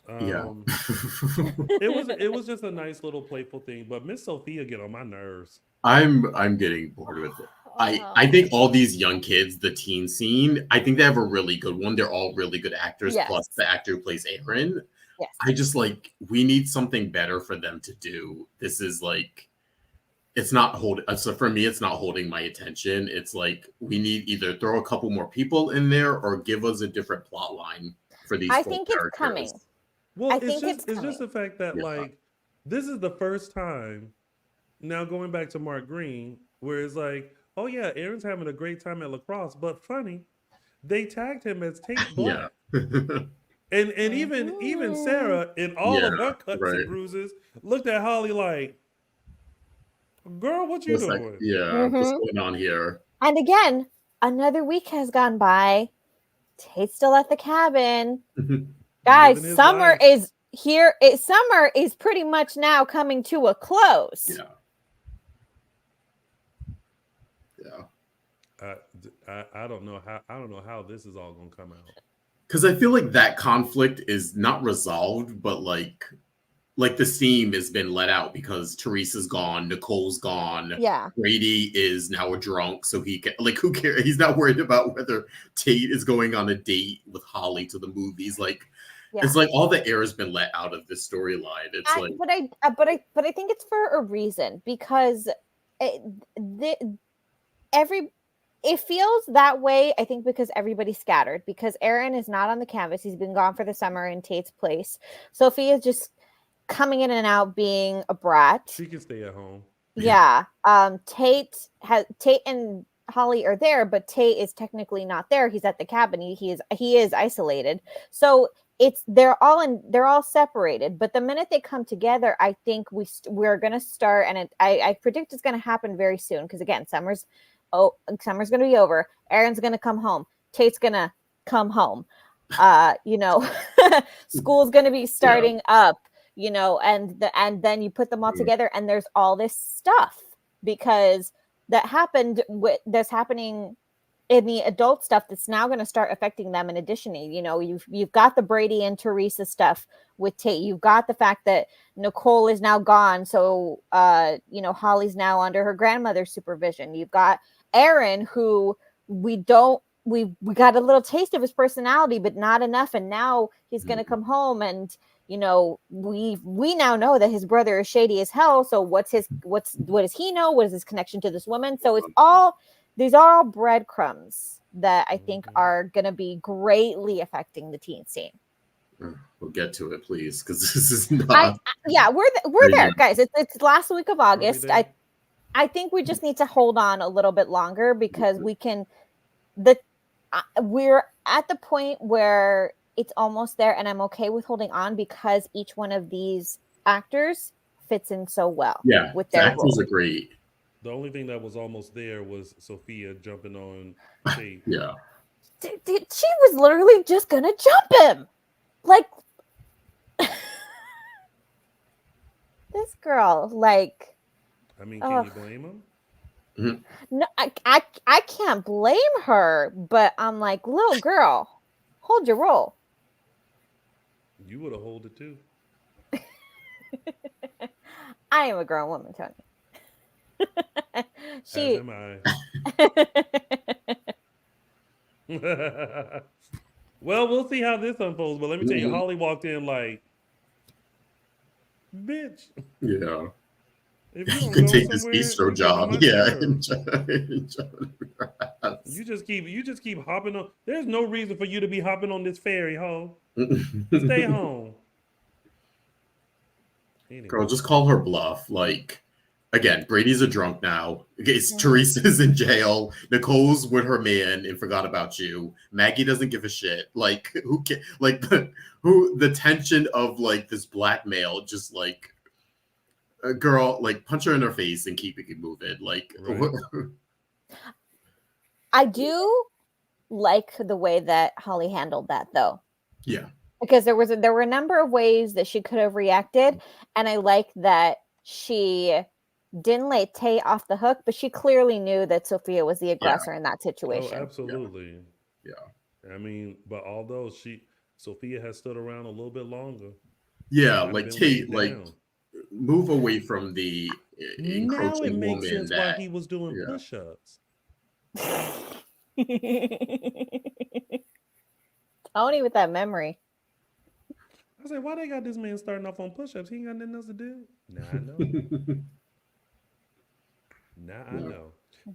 It was just a nice little playful thing, but Miss Sophia get on my nerves. I'm getting bored with it. I think all these young kids, the teen scene, I think they have a really good one. They're all really good actors, Yes. plus the actor who plays Aaron. Yes. I just we need something better for them to do. This is it's not holding. So for me, it's not holding my attention. It's we need either throw a couple more people in there or give us a different plot line for these. I think it's coming. Well, it's just the fact that this is the first time now going back to Mark Green, where it's oh yeah, Aaron's having a great time at lacrosse, but funny, they tagged him as Tate Black. Yeah. and even Sarah, in all of her cuts and bruises, looked at Holly like, girl, what you doing? What's going on here? And again, another week has gone by. Tate's still at the cabin. Guys, summer is here. Summer is pretty much now coming to a close. Yeah. I don't know how this is all gonna come out. Because I feel like that conflict is not resolved, but the steam has been let out because Teresa's gone, Nicole's gone. Yeah. Brady is now a drunk, so he can who cares? He's not worried about whether Tate is going on a date with Holly to the movies. It's all the air has been let out of this storyline. It's but I think it's for a reason, because it feels that way, I think, because everybody's scattered, because Aaron is not on the canvas. He's been gone for the summer in Tate's place. Sophia is just coming in and out being a brat. She can stay at home. Yeah. Tate and Holly are there, but Tate is technically not there. He's at the cabin. He is isolated. So they're all separated. But the minute they come together, I think we're gonna start, and I predict it's gonna happen very soon, because again, summer's gonna be over. Aaron's gonna come home. Tate's gonna come home. School's gonna be starting up. And then you put them all together, and there's all this stuff, because that's happening in the adult stuff that's now going to start affecting them. In addition, you've got the Brady and Teresa stuff with Tate. You've got the fact that Nicole is now gone, so Holly's now under her grandmother's supervision. You've got Aaron, who we got a little taste of his personality, but not enough, and now he's going to come home, and we now know that his brother is shady as hell. So what does he know? What is his connection to this woman? So it's all these are all breadcrumbs that I think are going to be greatly affecting the teen scene. We'll get to it, please, because this is not. We're there, guys. It's last week of August. I think we just need to hold on a little bit longer because we can. We're at the point where it's almost there, and I'm okay with holding on because each one of these actors fits in so well. Yeah, with the their actors role. are great. The only thing that was almost there was Sophia jumping on Tate. Yeah. She was literally just gonna jump him. Like this girl, like. I mean, can you blame him? No, I can't blame her, but I'm like, little girl, hold your roll. You would have hold it too. I am a grown woman, Tony. As am I. Well, we'll see how this unfolds. But let me tell you, Holly walked in like, bitch. Yeah. If you can take this bistro job. Yeah. You just keep hopping on. There's no reason for you to be hopping on this ferry, ho. Stay home. Anyway. Girl, just call her bluff. Like, again, Brady's a drunk now. Teresa's in jail. Nicole's with her man and forgot about you. Maggie doesn't give a shit. Like, who can? Like, the tension of like this blackmail, just like. A girl, like, punch her in her face and keep it moving. Like, right. I do like the way that Holly handled that, though. Yeah, because there were a number of ways that she could have reacted, and I like that she didn't let Tate off the hook, but she clearly knew that Sophia was the aggressor in that situation. Oh, absolutely. Yeah. I mean, but although Sophia has stood around a little bit longer. Yeah, like Tate, like. Move away from the encroaching woman. Now it makes sense why he was doing push-ups. Tony with that memory. I said, why they got this man starting off on push-ups? He ain't got nothing else to do. Now I know. I know.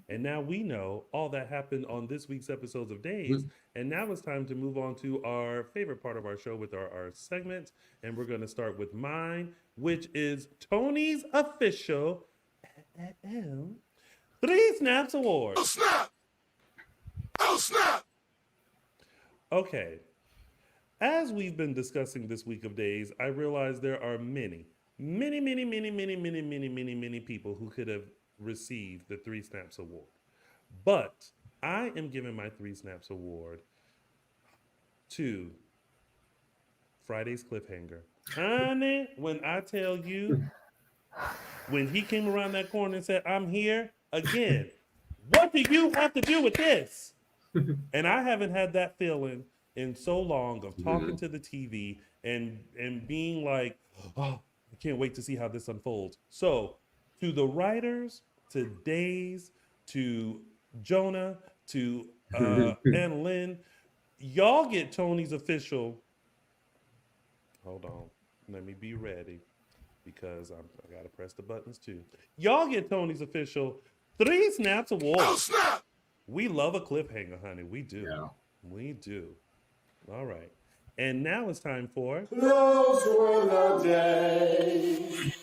And now we know all that happened on this week's episodes of Days. And now it's time to move on to our favorite part of our show with our segments. And we're going to start with mine, which is Tony's official 3 Snaps Award. Oh, snap! Oh, snap! Okay. As we've been discussing this week of Days, I realize there are many people who could have received the 3 Snaps Award. But I am giving my 3 Snaps Award to Friday's cliffhanger. Honey, when I tell you, when he came around that corner and said, I'm here again, what do you have to do with this? And I haven't had that feeling in so long of talking to the TV and being like, oh, I can't wait to see how this unfolds. So to the writers, to Days, to Jonah, to Anna Lynn, y'all get Tony's official. Hold on. Let me be ready because I got to press the buttons too. Y'all get Tony's official 3 Snaps Award. Oh, snap! We love a cliffhanger, honey. We do. Yeah. We do. All right. And now it's time for Those were the days.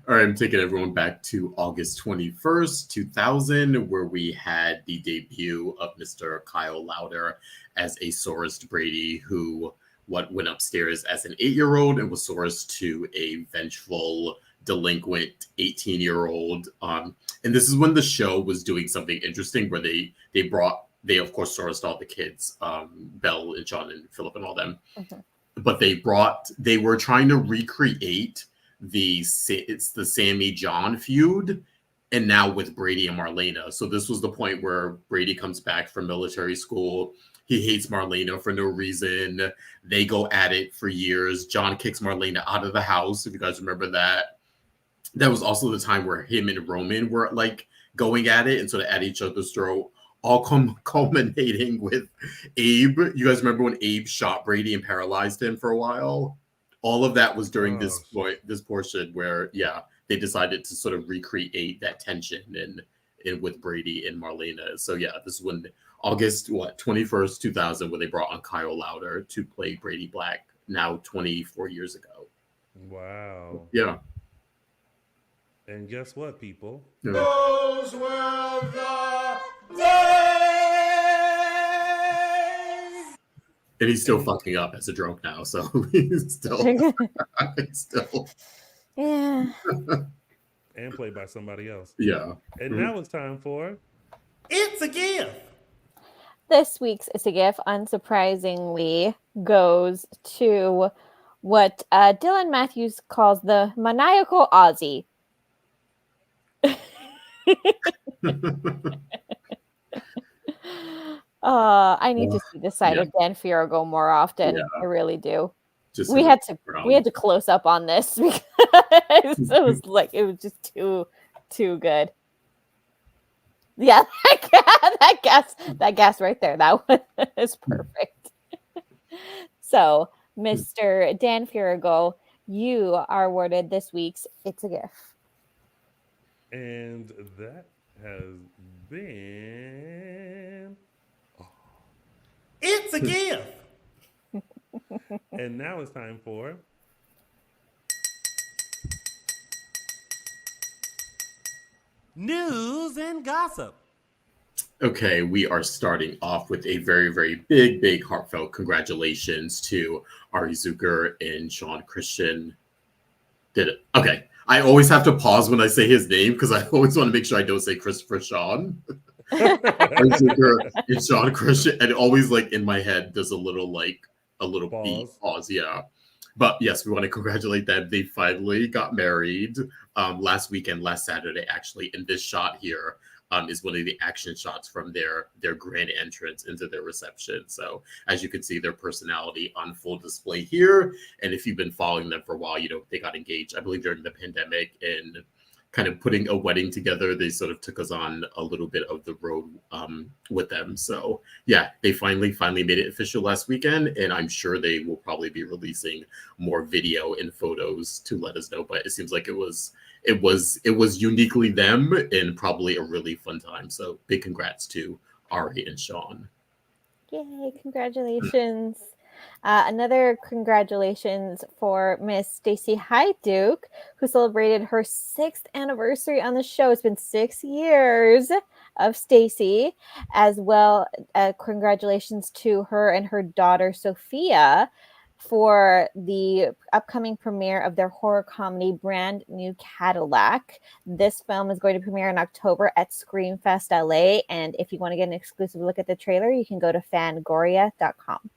All right, I'm taking everyone back to August 21st, 2000, where we had the debut of Mr. Kyle Lauder as a Sourced Brady who went upstairs as an 8-year-old and was sourced to a vengeful, delinquent 18-year-old. And this is when the show was doing something interesting where they of course sourced all the kids, Belle and John and Philip and all them. Okay. But they were trying to recreate it's the Sammy John feud, and now with Brady and Marlena. So this was the point where Brady comes back from military school. He hates Marlena for no reason. They go at it for years. John kicks Marlena out of the house, if you guys remember that. That was also the time where him and Roman were like going at it and sort of at each other's throat, all culminating with Abe. You guys remember when Abe shot Brady and paralyzed him for a while? All of that was during this portion where, they decided to sort of recreate that tension. And with Brady and Marlena. So yeah, this is when August 21st, 2000, when they brought on Kyle Lowder to play Brady Black. Now 24 years ago. Wow. Yeah. And guess what, people? Yeah. Those were the days. And he's still fucking up as a drunk now, so he's still. Yeah. And played by somebody else. Yeah. And now it's time for It's a Gift. This week's It's a Gift, unsurprisingly, goes to what Dylan Matthews calls the maniacal Aussie. I need to see the side of Dan Fiergo more often. Yeah. I really do. Just We had to close up on this because it was just too good. Yeah, that gas right there. That one is perfect. So, Mr. Dan Fiergo, you are awarded this week's It's a Gift. And that has been It's a Gift. And now it's time for News and Gossip. Okay, we are starting off with a very, very big, heartfelt congratulations to Ari Zucker and Sean Christian. Did it. Okay. I always have to pause when I say his name because I always want to make sure I don't say Christopher Sean. Ari Zucker and Sean Christian. And always like in my head, there's a little beat pause. Yeah. But yes, we want to congratulate them. They finally got married last Saturday, actually. And this shot here is one of the action shots from their grand entrance into their reception. So as you can see, their personality on full display here. And if you've been following them for a while, they got engaged, I believe, during the pandemic, and kind of putting a wedding together. They sort of took us on a little bit of the road with them. So yeah, they finally made it official last weekend, and I'm sure they will probably be releasing more video and photos to let us know. But it seems like it was uniquely them and probably a really fun time. So big congrats to Ari and Sean. Yay, congratulations. Another congratulations for Miss Stacey Hyduke, who celebrated her 6th anniversary on the show. It's been 6 years of Stacey, as well. Congratulations to her and her daughter, Sophia, for the upcoming premiere of their horror comedy Brand New Cadillac. This film is going to premiere in October at Screamfest LA. And if you want to get an exclusive look at the trailer, you can go to fangoria.com.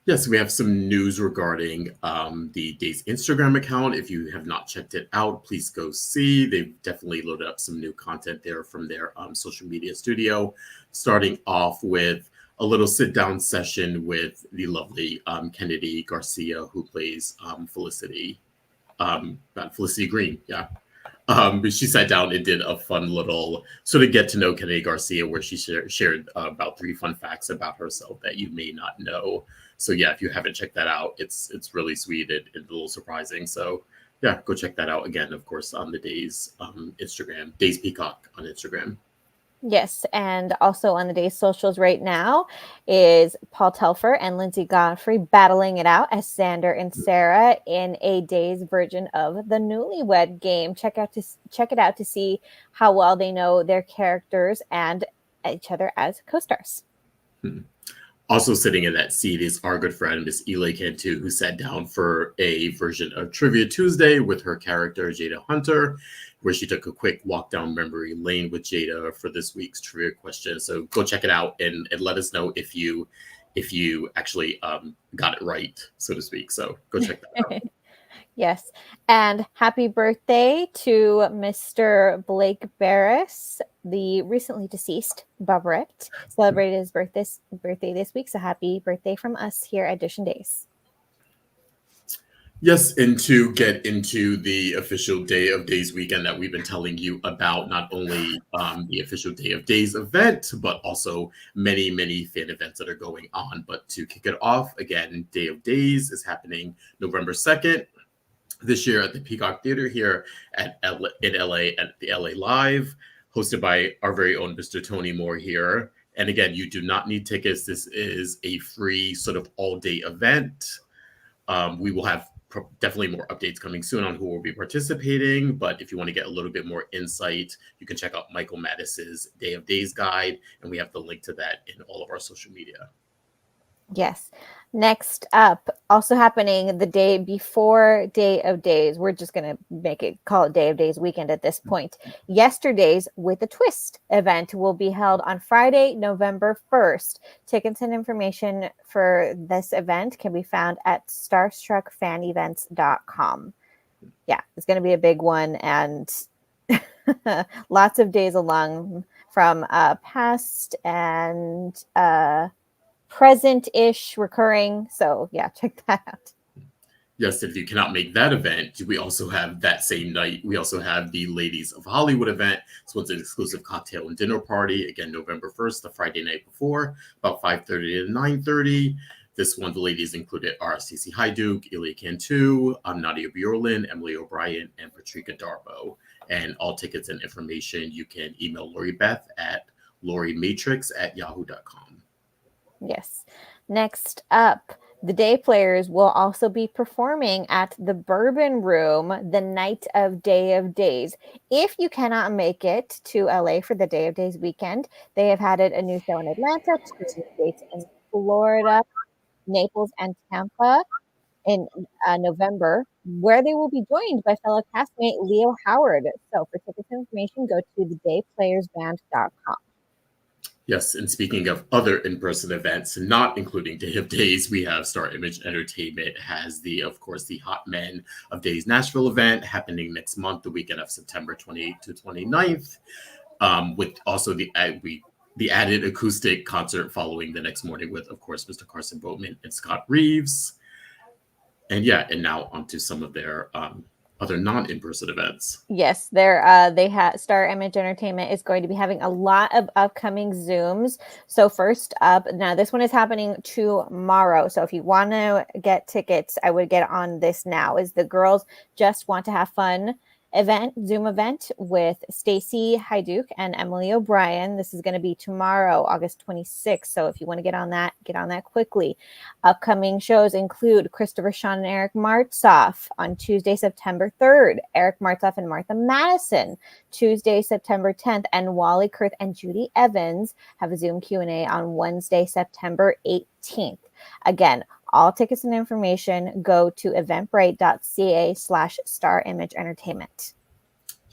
Yes, we have some news regarding the Days Instagram account. If you have not checked it out, please go see. They've definitely loaded up some new content there from their social media studio, starting off with a little sit-down session with the lovely Kennedy Garcia, who plays Felicity Green. Yeah. But she sat down and did a fun little sort of get to know Kennedy Garcia, where she shared about 3 fun facts about herself that you may not know. So yeah, if you haven't checked that out, it's really sweet and a little surprising. So yeah, go check that out again, of course, on the Days Instagram, Days Peacock on Instagram. Yes, and also on the Days socials right now is Paul Telfer and Lindsay Godfrey battling it out as Xander and Sarah in a Days version of the Newlywed Game. Check it out to see how well they know their characters and each other as co-stars. Also sitting in that seat is our good friend, Miss Ela Cantu, who sat down for a version of Trivia Tuesday with her character, Jada Hunter, where she took a quick walk down memory lane with Jada for this week's trivia question. So go check it out and let us know if you actually got it right, so to speak. So go check that out. Yes. And happy birthday to Mr. Blake Barris, the recently deceased Bobrett. Celebrated his birthday this week. So happy birthday from us here at Dishin Days. Yes, and to get into the official Day of Days weekend that we've been telling you about, not only the official Day of Days event, but also many, many fan events that are going on. But to kick it off, again, Day of Days is happening November 2nd. this year at the Peacock Theater here in LA at the LA Live, hosted by our very own Mr. Tony Moore here. And again, you do not need tickets. This is a free sort of all-day event. We will have definitely more updates coming soon on who will be participating. But if you want to get a little bit more insight, you can check out Michael Mattis's Day of Days guide. And we have the link to that in all of our social media. Yes. Next up, also happening the day before Day of Days. We're just going to call it Day of Days weekend at this point. Yesterday's With a Twist event will be held on Friday, November 1st. Tickets and information for this event can be found at starstruckfanevents.com. Yeah, it's going to be a big one, and lots of days along from past and present-ish recurring. So yeah, check that out. Yes, if you cannot make that event, we also have that same night. We also have the Ladies of Hollywood event. So it's an exclusive cocktail and dinner party. Again, November 1st, the Friday night before, about 5:30 to 9:30. This one, the ladies included Araceli Aviles, Ilya Cantu, Nadia Bjorlin, Emily O'Brien, and Patricia Darbo. And all tickets and information, you can email Lori Beth at lorimatrix@yahoo.com. Yes. Next up, the Day Players will also be performing at the Bourbon Room the night of Day of Days. If you cannot make it to LA for the Day of Days weekend, they have added a new show in Atlanta, two dates in Florida, Naples, and Tampa in November, where they will be joined by fellow castmate Leo Howard. So for tickets and information, go to thedayplayersband.com. Yes, and speaking of other in-person events, not including Day of Days, we have Star Image Entertainment has of course, the Hot Men of Days Nashville event happening next month, the weekend of September 28th to 29th, with also the added acoustic concert following the next morning with, of course, Mr. Carson Boatman and Scott Reeves. And now onto some of their other non-in-person events. Yes, Star Image Entertainment is going to be having a lot of upcoming Zooms. So first up, now this one is happening tomorrow. So if you want to get tickets, I would get on this now. Is the Girls Just Want to Have Fun Zoom event with Stacey Hyduke and Emily O'Brien. This is going to be tomorrow, August 26th. So if you want to get on that quickly. Upcoming shows include Christopher Sean and Eric Martzoff on Tuesday, September 3rd. Eric Martzoff and Martha Madison, Tuesday, September 10th. And Wally Kurth and Judy Evans have a Zoom Q&A on Wednesday, September 18th. Again, all tickets and information go to eventbrite.ca/Star Image Entertainment.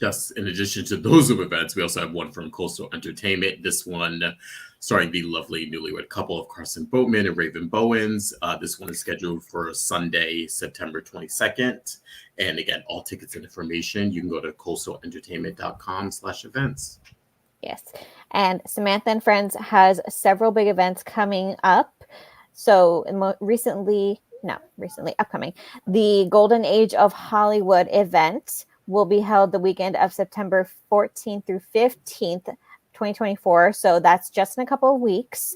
Yes, in addition to those events, we also have one from Coastal Entertainment. This one starring the lovely newlywed couple of Carson Boatman and Raven Bowens. This one is scheduled for Sunday, September 22nd. And again, all tickets and information, you can go to coastalentertainment.com/events. Yes. And Samantha and Friends has several big events coming up. So upcoming, the Golden Age of Hollywood event will be held the weekend of September 14th through 15th, 2024. So that's just in a couple of weeks.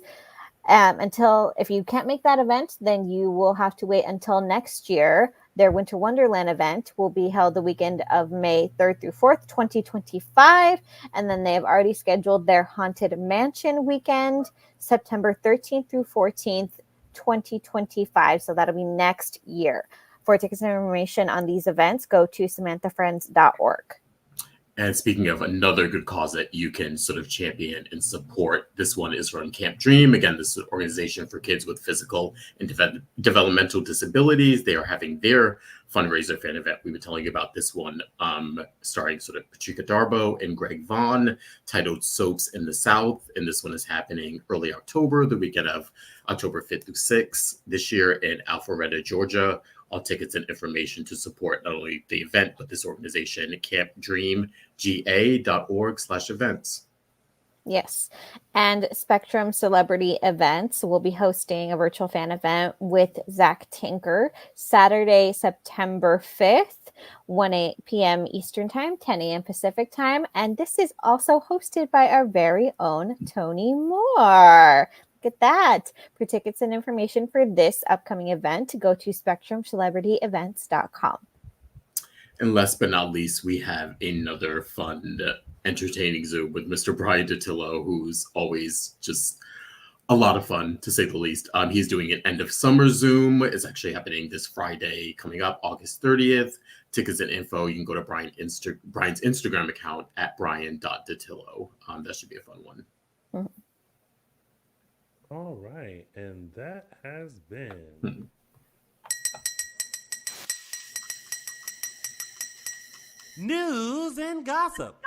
If you can't make that event, then you will have to wait until next year. Their Winter Wonderland event will be held the weekend of May 3rd through 4th, 2025. And then they have already scheduled their Haunted Mansion weekend, September 13th through 14th, 2025. So that'll be next year. For tickets and information on these events, go to samanthafriends.org. And speaking of another good cause that you can sort of champion and support, this one is from Camp Dream. Again, this is an organization for kids with physical and developmental disabilities. They are having their fundraiser fan event. We were telling you about this one, starring sort of Patricia Darbo and Greg Vaughn, titled Soaps in the South. And this one is happening early October, the weekend of October 5th through 6th this year in Alpharetta, Georgia. All tickets and information to support not only the event, but this organization, campdreamga.org/events. Yes. And Spectrum Celebrity Events will be hosting a virtual fan event with Zach Tinker Saturday, September 5th, 1 p.m. Eastern Time, 10 a.m. Pacific Time. And this is also hosted by our very own Tony Moore. Look at that. For tickets and information for this upcoming event, go to spectrumcelebrityevents.com. And last but not least, we have another fun, entertaining Zoom with Mr. Brian Datillo, who's always just a lot of fun, to say the least. He's doing an end of summer Zoom. It's actually happening this Friday coming up, August 30th. Tickets and info, you can go to Brian's Instagram account at brian.datillo. That should be a fun one. All right. And that has been news and gossip.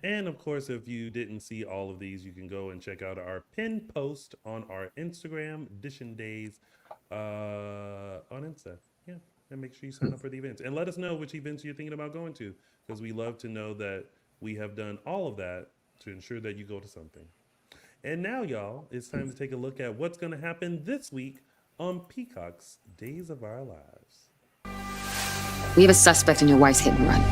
And of course, if you didn't see all of these, you can go and check out our pinned post on our Instagram, Dishin Days, on Insta. Yeah. And make sure you sign up for the events. And let us know which events you're thinking about going to, because we love to know that we have done all of that to ensure that you go to something. And now, y'all, it's time to take a look at what's going to happen this week on Peacock's Days of Our Lives. We have a suspect in your wife's hit and run.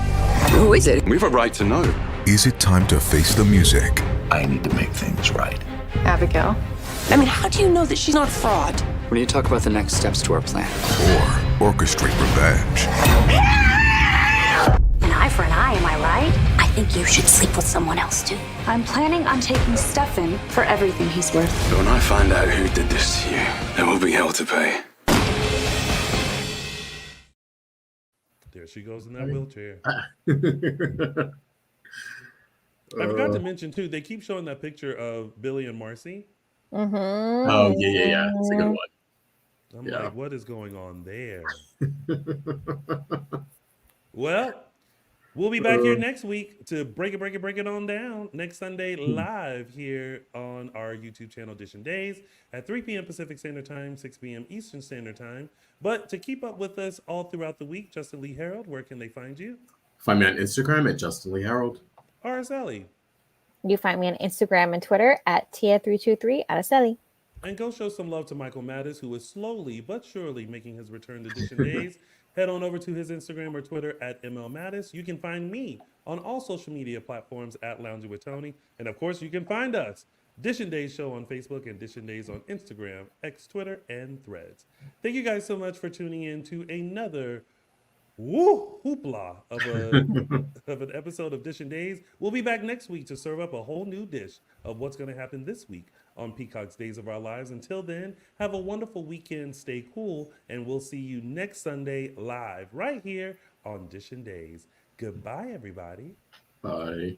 Who is it? We have a right to know. Is it time to face the music? I need to make things right. Abigail. I mean, how do you know that she's not a fraud? We need to talk about the next steps to our plan. Or orchestrate revenge? An eye for an eye, am I right? I think you should sleep with someone else, too. I'm planning on taking Stefan for everything he's worth. But when I find out who did this to you, there will be hell to pay. There she goes in that wheelchair. I forgot to mention, too, they keep showing that picture of Billy and Marcy. Mm-hmm. Oh, yeah. It's a good one. I'm like, what is going on there? Well, we'll be back here next week to break it on down. Next Sunday, live here on our YouTube channel, Dishin Days, at 3 p.m. Pacific Standard Time, 6 p.m. Eastern Standard Time. But to keep up with us all throughout the week, Justin Lee Hareld, where can they find you? Find me on Instagram at Justin Lee Hareld. Araceli. You find me on Instagram and Twitter at Tia323 Araceli. And go show some love to Michael Mattis, who is slowly but surely making his return to Dishin Days. Head on over to his Instagram or Twitter at ML Mattis. You can find me on all social media platforms at Lounging with Tony. And of course, you can find us, Dishin Days Show on Facebook and Dishin Days on Instagram, X, Twitter, and Threads. Thank you guys so much for tuning in to another hoopla of an episode of Dishin Days. We'll be back next week to serve up a whole new dish of what's going to happen this week on Peacock's Days of Our Lives. Until then, have a wonderful weekend, stay cool, and we'll see you next Sunday live right here on Dishin Days. Goodbye, everybody. Bye.